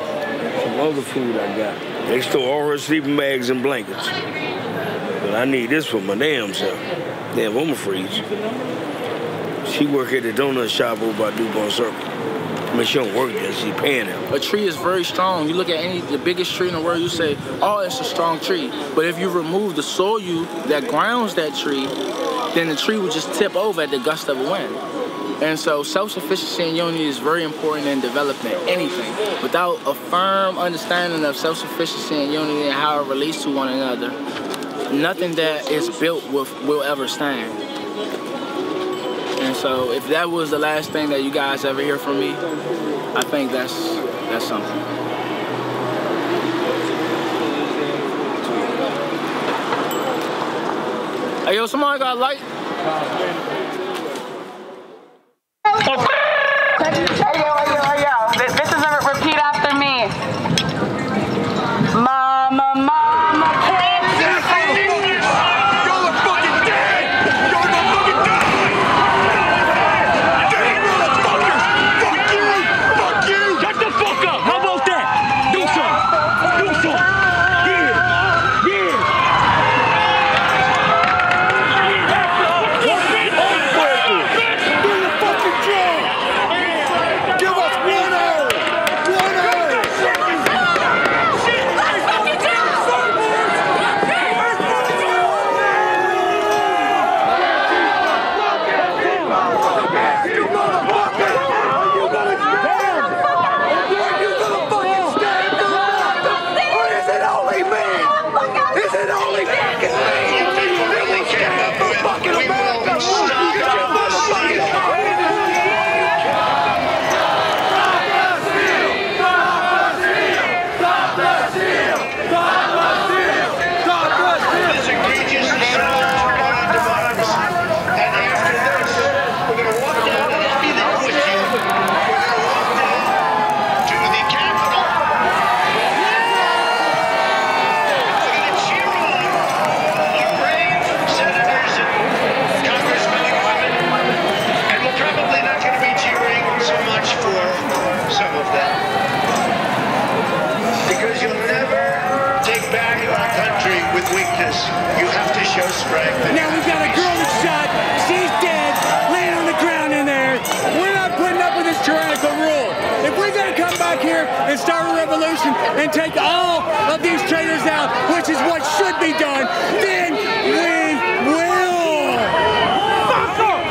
some other food I got. They stole all her sleeping bags and blankets. But I need this for my damn self. Damn, I'm a freeze. She work at the donut shop over by DuPont Circle. I mean, she don't work there, she paying him. A tree is very strong. You look at the biggest tree in the world, you say, oh, it's a strong tree. But if you remove the soil that grounds that tree, then the tree would just tip over at the gust of a wind. And so self-sufficiency and unity is very important in developing anything. Without a firm understanding of self-sufficiency and unity and how it relates to one another, nothing that is built will ever stand. And so if that was the last thing that you guys ever hear from me, I think that's something. Hey, yo, somebody got a light? This is a repeat after me. Mama, mama, please. You're the fucking dead. You're the fucking dead. Dead motherfucker. Fuck you. Fuck you. Shut the fuck up. How about that? Do something. Do something. You have to show strength. Now we've got a girl that's shot. She's dead, laying on the ground in there. We're not putting up with this tyrannical rule. If we're going to come back here and start a revolution and take all of these traitors out, which is what should be done, then we will. Fuck off!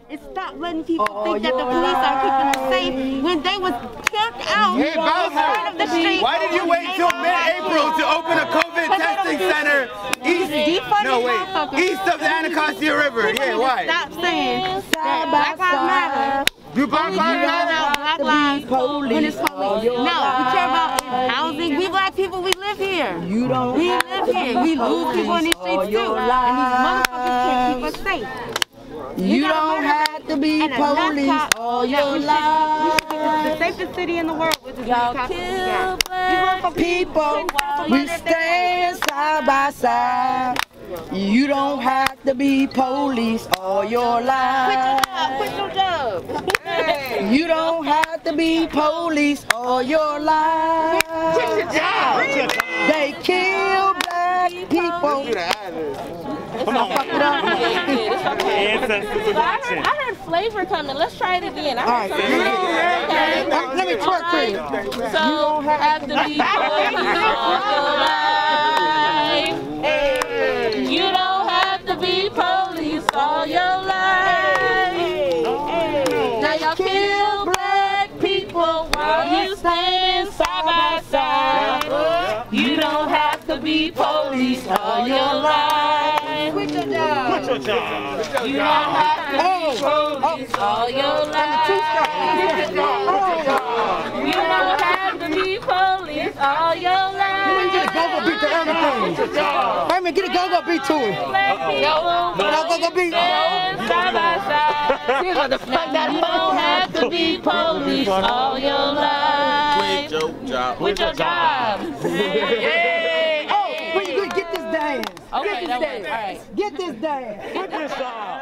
Is stop letting people think that the police are keeping us safe when they was kicked out Hey, Bowser, of the street. why did you wait till mid-April to open a COVID testing center east of the Anacostia River? Yeah, why? Stop saying that Black Lives Matter. Do Black Lives Matter? Black Lives when it's police. No, we care about housing. We black people, we live here. We live here. We lose people in these streets too. And these motherfuckers can't keep us safe. You don't have to be police all your life. The safest city in the world with the people, we stand side by side. You don't have to be police all your life. Quit your job. You don't have to be police all your life. Quit your job. They kill black people. Come on. I heard flavor coming. Let's try it again. I heard something. Let me twerk for you. So you don't have to be police all your life. You don't have to be police all your life. Now y'all kill black people while you stand side by side. You don't have to be police all your life. Quit your job. Quit your job. You don't have to be police all your life. You don't have to be police all your life. Get a go-go beat to everything. Wait a minute, get a go-go beat to it. Go-go beat. Side by side. You don't have to be police all your life. Quit your job. Quit your job. Oh, get this dance. Okay, Get this dance. Get this dance. Quit this job.